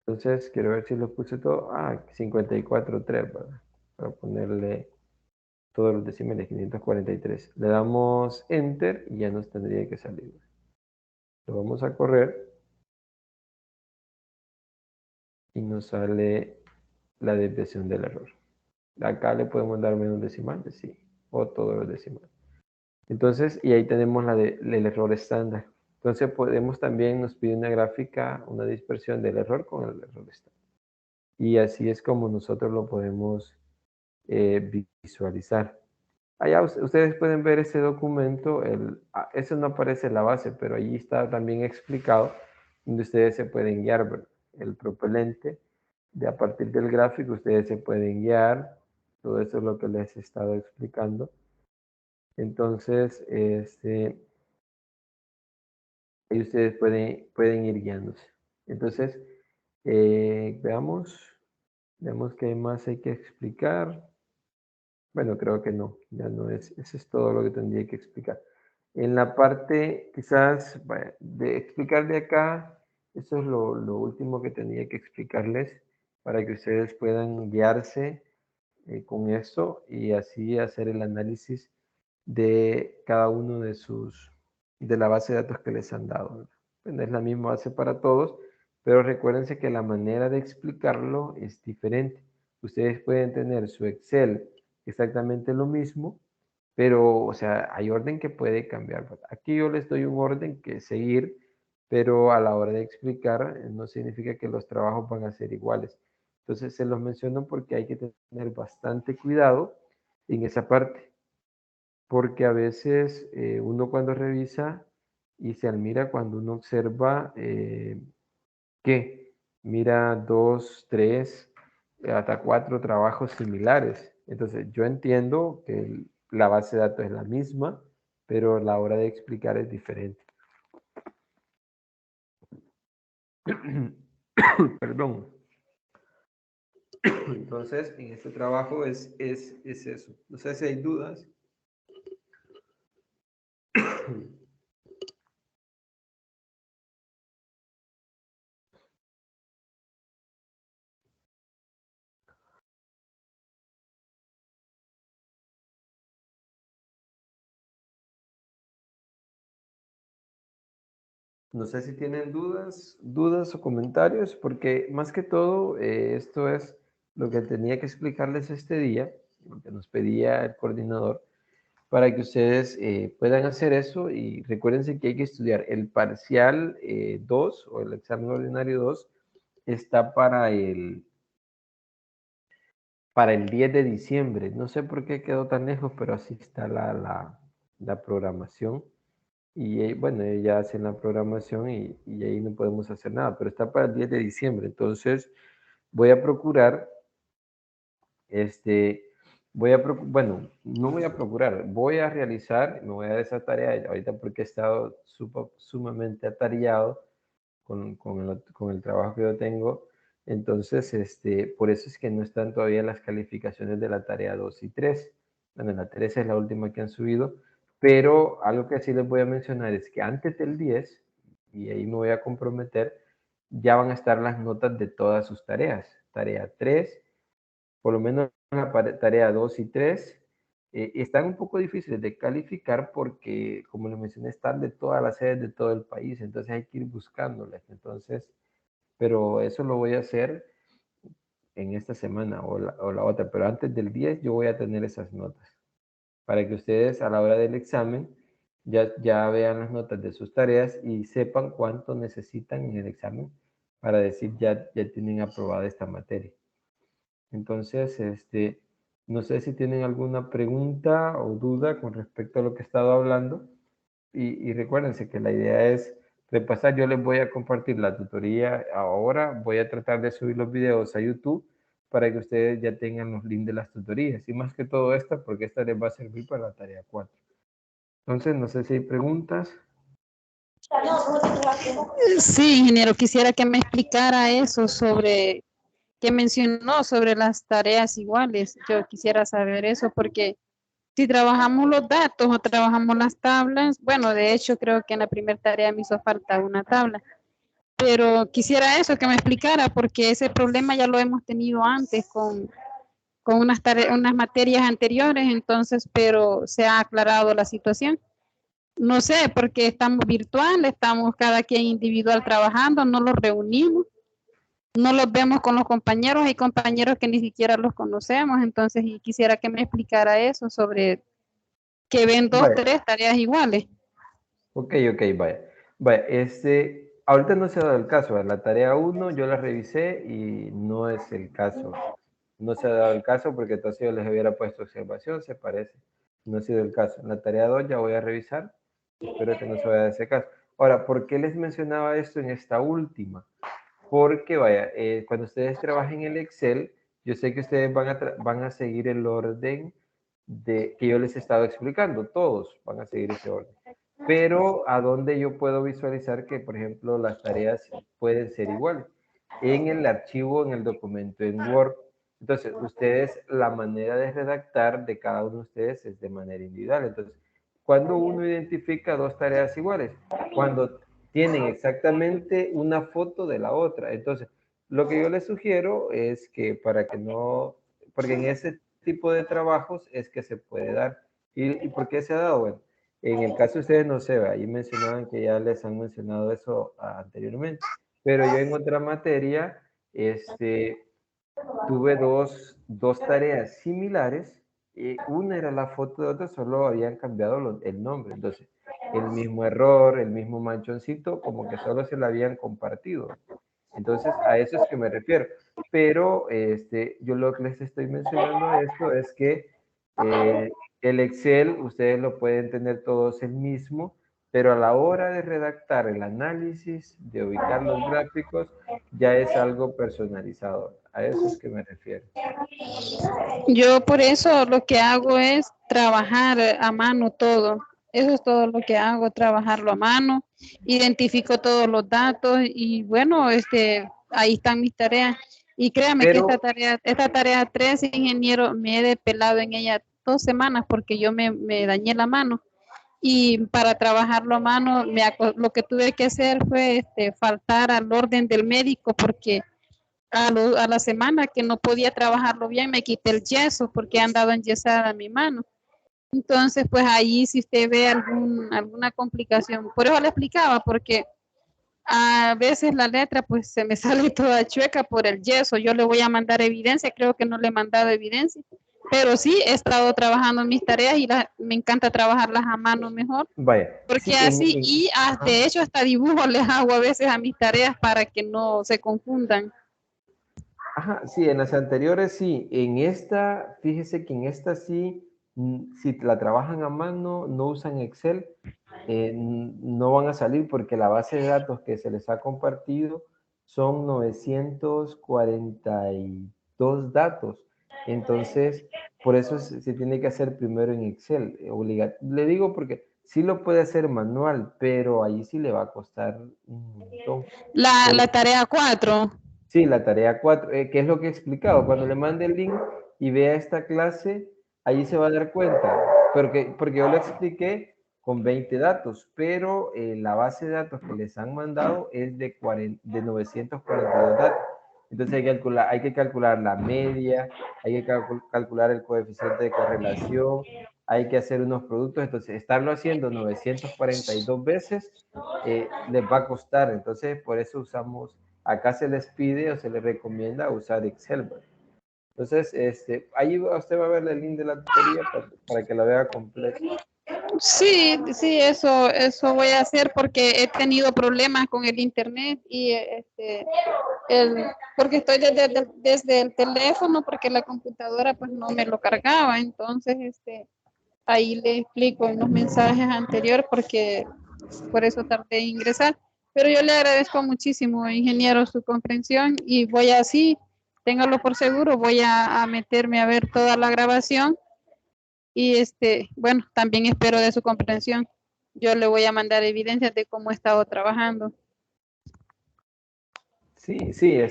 Entonces, quiero ver si lo puse todo. 54.3, ¿verdad? Voy a ponerle todos los decimales, 543. Le damos Enter y ya nos tendría que salir. Lo vamos a correr. Y nos sale la desviación del error. Acá le podemos dar menos decimales, sí. O todos los decimales. Entonces, y ahí tenemos el error estándar. Entonces, podemos también, nos pide una gráfica, una dispersión del error con el error estándar. Y así es como nosotros lo podemos visualizar. Allá ustedes pueden ver ese documento, eso no aparece en la base, pero allí está también explicado, donde ustedes se pueden guiar el propelente, de a partir del gráfico ustedes se pueden guiar, todo eso es lo que les he estado explicando. Entonces, ahí ustedes pueden ir guiándose. Entonces, veamos qué más hay que explicar. Bueno, creo que no, ya no es, eso es todo lo que tendría que explicar. En la parte, quizás, de explicar de acá, eso es lo último que tenía que explicarles para que ustedes puedan guiarse con esto y así hacer el análisis de cada uno de la base de datos que les han dado. Bueno, es la misma base para todos, pero recuérdense que la manera de explicarlo es diferente. Ustedes pueden tener su Excel exactamente lo mismo, pero, o sea, hay orden que puede cambiar. Aquí yo les doy un orden que seguir, pero a la hora de explicar no significa que los trabajos van a ser iguales. Entonces, se los menciono porque hay que tener bastante cuidado en esa parte, porque a veces uno cuando revisa y se admira cuando uno observa que mira 2, 3, hasta 4 trabajos similares. Entonces, yo entiendo que la base de datos es la misma, pero la hora de explicar es diferente. Perdón. Entonces, en este trabajo es eso. No sé si hay dudas. No sé si tienen dudas o comentarios, porque más que todo, esto es lo que tenía que explicarles este día, lo que nos pedía el coordinador, para que ustedes puedan hacer eso y recuérdense que hay que estudiar el parcial 2 o el examen ordinario 2 está para el 10 de diciembre. No sé por qué quedó tan lejos, pero así está la programación. Y bueno, ya hacen la programación y ahí no podemos hacer nada, pero está para el 10 de diciembre. Entonces, voy a procurar, bueno, no voy a procurar, voy a realizar, me voy a dar esa tarea ahorita porque he estado sumamente atareado con el trabajo que yo tengo. Entonces, por eso es que no están todavía las calificaciones de la tarea 2 y 3. Bueno, la 3 es la última que han subido, pero algo que sí les voy a mencionar es que antes del 10, y ahí me voy a comprometer, ya van a estar las notas de todas sus tareas. Tarea 3, por lo menos la tarea 2 y 3, están un poco difíciles de calificar porque, como les mencioné, están de todas las sedes de todo el país, entonces hay que ir buscándolas. Entonces, pero eso lo voy a hacer en esta semana o la otra, pero antes del 10 yo voy a tener esas notas para que ustedes a la hora del examen ya vean las notas de sus tareas y sepan cuánto necesitan en el examen para decir ya tienen aprobada esta materia. Entonces, no sé si tienen alguna pregunta o duda con respecto a lo que he estado hablando. Y recuérdense que la idea es repasar. Yo les voy a compartir la tutoría ahora. Voy a tratar de subir los videos a YouTube para que ustedes ya tengan los links de las tutorías. Y más que todo esta, porque esta les va a servir para la tarea 4. Entonces, no sé si hay preguntas. Sí, ingeniero, quisiera que me explicara eso sobre, que mencionó sobre las tareas iguales. Yo quisiera saber eso porque si trabajamos los datos o trabajamos las tablas, bueno, de hecho creo que en la primera tarea me hizo falta una tabla, pero quisiera eso, que me explicara porque ese problema ya lo hemos tenido antes con unas materias anteriores, entonces, pero se ha aclarado la situación. No sé, porque estamos virtual, estamos cada quien individual trabajando, no los reunimos, no los vemos con los compañeros, hay compañeros que ni siquiera los conocemos, entonces y quisiera que me explicara eso sobre que ven dos, Vaya. tres tareas iguales. Ok, vaya. Vaya, ahorita no se ha dado el caso. La tarea 1 yo la revisé y no es el caso. No se ha dado el caso porque entonces yo les hubiera puesto observación, se parece. No ha sido el caso. La tarea 2 ya voy a revisar. Espero que no se vaya a dar ese caso. Ahora, ¿por qué les mencionaba esto en esta última? Porque, vaya, cuando ustedes trabajen en el Excel, yo sé que ustedes van a seguir el orden que yo les he estado explicando. Todos van a seguir ese orden. Pero, ¿a dónde yo puedo visualizar que, por ejemplo, las tareas pueden ser iguales? En el archivo, en el documento en Word. Entonces, ustedes, la manera de redactar de cada uno de ustedes es de manera individual. Entonces, ¿cuándo uno identifica dos tareas iguales? Cuando tienen exactamente una foto de la otra. Entonces, lo que yo les sugiero es que para que no, porque en ese tipo de trabajos es que se puede dar. ¿Y por qué se ha dado? Bueno, en el caso de ustedes no se ve, ahí mencionaban que ya les han mencionado eso anteriormente, pero yo en otra materia, tuve dos tareas similares. Una era la foto de otra, solo habían cambiado el nombre. Entonces, el mismo error, el mismo manchoncito, como que solo se la habían compartido. Entonces, a eso es que me refiero. Pero yo lo que les estoy mencionando esto es que el Excel, ustedes lo pueden tener todos el mismo, pero a la hora de redactar el análisis, de ubicar los gráficos, ya es algo personalizado. A eso es que me refiero. Yo por eso lo que hago es trabajar a mano todo. Eso es todo lo que hago, trabajarlo a mano. Identifico todos los datos y bueno, ahí están mis tareas. Y créame que Pero, esta tarea 3, ingeniero, me he depelado en ella 2 semanas porque yo me dañé la mano. Y para trabajarlo a mano, lo que tuve que hacer fue faltar al orden del médico porque a la semana que no podía trabajarlo bien, me quité el yeso porque han dado enyesada mi mano. Entonces, pues ahí si usted ve alguna complicación, por eso le explicaba, porque a veces la letra pues se me sale toda chueca por el yeso. Yo le voy a mandar evidencia, creo que no le he mandado evidencia, pero sí he estado trabajando mis tareas y me encanta trabajarlas a mano mejor, vaya, porque sí, así, y de hecho hasta dibujo les hago a veces a mis tareas para que no se confundan. ajá, sí, en las anteriores sí. En esta, fíjese que en esta sí, si la trabajan a mano, no usan Excel, no van a salir porque la base de datos que se les ha compartido son 942 datos. Entonces, por eso se tiene que hacer primero en Excel. Le digo porque sí lo puede hacer manual, pero ahí sí le va a costar un montón. La tarea 4. Sí, la tarea 4, que es lo que he explicado. Cuando le mande el link y vea esta clase, ahí se va a dar cuenta. Porque yo lo expliqué con 20 datos, pero la base de datos que les han mandado es de 942 datos. Entonces hay que calcular la media, hay que calcular el coeficiente de correlación, hay que hacer unos productos. Entonces, estarlo haciendo 942 veces les va a costar. Entonces, por eso usamos. Acá se les pide o se les recomienda usar Excel. Entonces, ahí usted va a ver el link de la tutoría para que la vea completa. Sí, sí, eso voy a hacer porque he tenido problemas con el internet y porque estoy desde el teléfono porque la computadora pues no me lo cargaba, entonces ahí le explico en los mensajes anteriores porque por eso tardé en ingresar. Pero yo le agradezco muchísimo, ingeniero, su comprensión y voy así, téngalo por seguro, voy a meterme a ver toda la grabación y bueno, también espero de su comprensión. Yo le voy a mandar evidencias de cómo he estado trabajando. Sí, sí,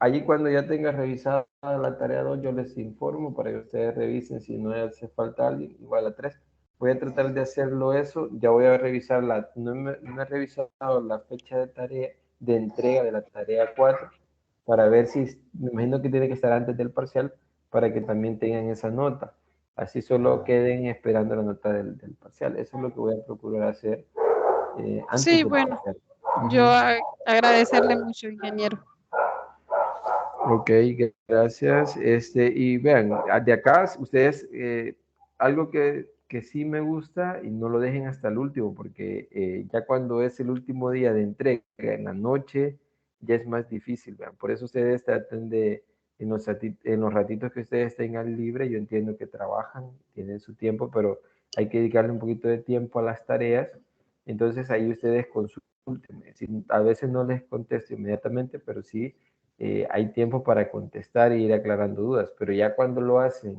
allí cuando ya tenga revisada la tarea 2, yo les informo para que ustedes revisen si no hace falta alguien, igual a 3. Voy a tratar de hacerlo eso, ya voy a revisar no he revisado la fecha de tarea, de entrega de la tarea 4, para ver si, me imagino que tiene que estar antes del parcial, para que también tengan esa nota. Así solo queden esperando la nota del parcial. Eso es lo que voy a procurar hacer antes Sí, del bueno, parcial. yo agradecerle mucho, ingeniero. Ok, gracias. Y vean, de acá ustedes, algo que sí me gusta y no lo dejen hasta el último, porque ya cuando es el último día de entrega en la noche, ya es más difícil, vean. Por eso ustedes traten de, en los ratitos que ustedes tengan libre, yo entiendo que trabajan, tienen su tiempo, pero hay que dedicarle un poquito de tiempo a las tareas. Entonces ahí ustedes consulten. A veces no les contesto inmediatamente, pero sí hay tiempo para contestar e ir aclarando dudas, pero ya cuando lo hacen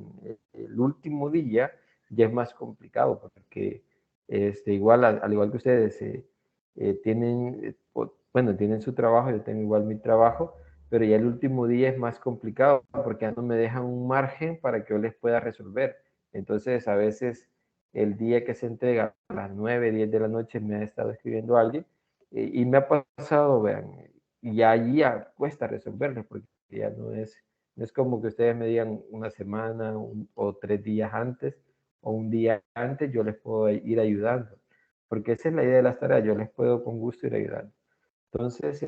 el último día, ya es más complicado, porque igual, al igual que ustedes tienen, bueno, tienen su trabajo, yo tengo igual mi trabajo, pero ya el último día es más complicado, porque ya no me dejan un margen para que yo les pueda resolver. Entonces, a veces el día que se entrega a las 9, 10 de la noche me ha estado escribiendo alguien y me ha pasado, vean, y allí ya cuesta resolverlo, porque ya no es como que ustedes me digan una semana o 3 días antes o un día antes, yo les puedo ir ayudando, porque esa es la idea de las tareas, yo les puedo con gusto ir ayudando. Entonces,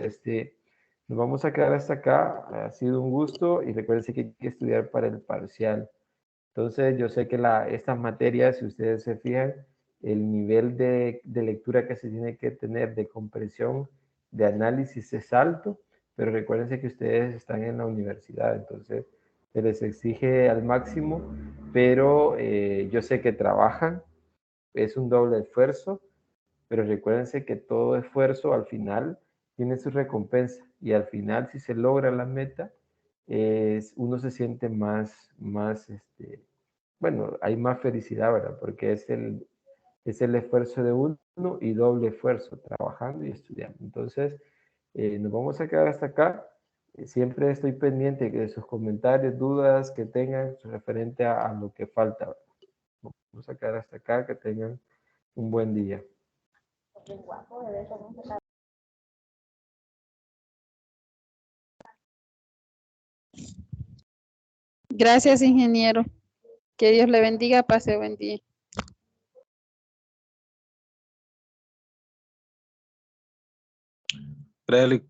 Nos vamos a quedar hasta acá. Ha sido un gusto y recuerden que hay que estudiar para el parcial. Entonces, yo sé que estas materias, si ustedes se fijan, el nivel de lectura que se tiene que tener, de comprensión, de análisis es alto, pero recuérdense que ustedes están en la universidad, entonces se les exige al máximo, pero yo sé que trabajan, es un doble esfuerzo, pero recuérdense que todo esfuerzo al final tiene su recompensa y al final si se logra la meta, uno se siente más, bueno, hay más felicidad, ¿verdad? Porque es el esfuerzo de uno y doble esfuerzo, trabajando y estudiando. Entonces, nos vamos a quedar hasta acá. Siempre estoy pendiente de sus comentarios, dudas que tengan referente a lo que falta, ¿verdad? Vamos a quedar hasta acá, que tengan un buen día. Gracias, ingeniero. Que Dios le bendiga, pase buen día. Frederick,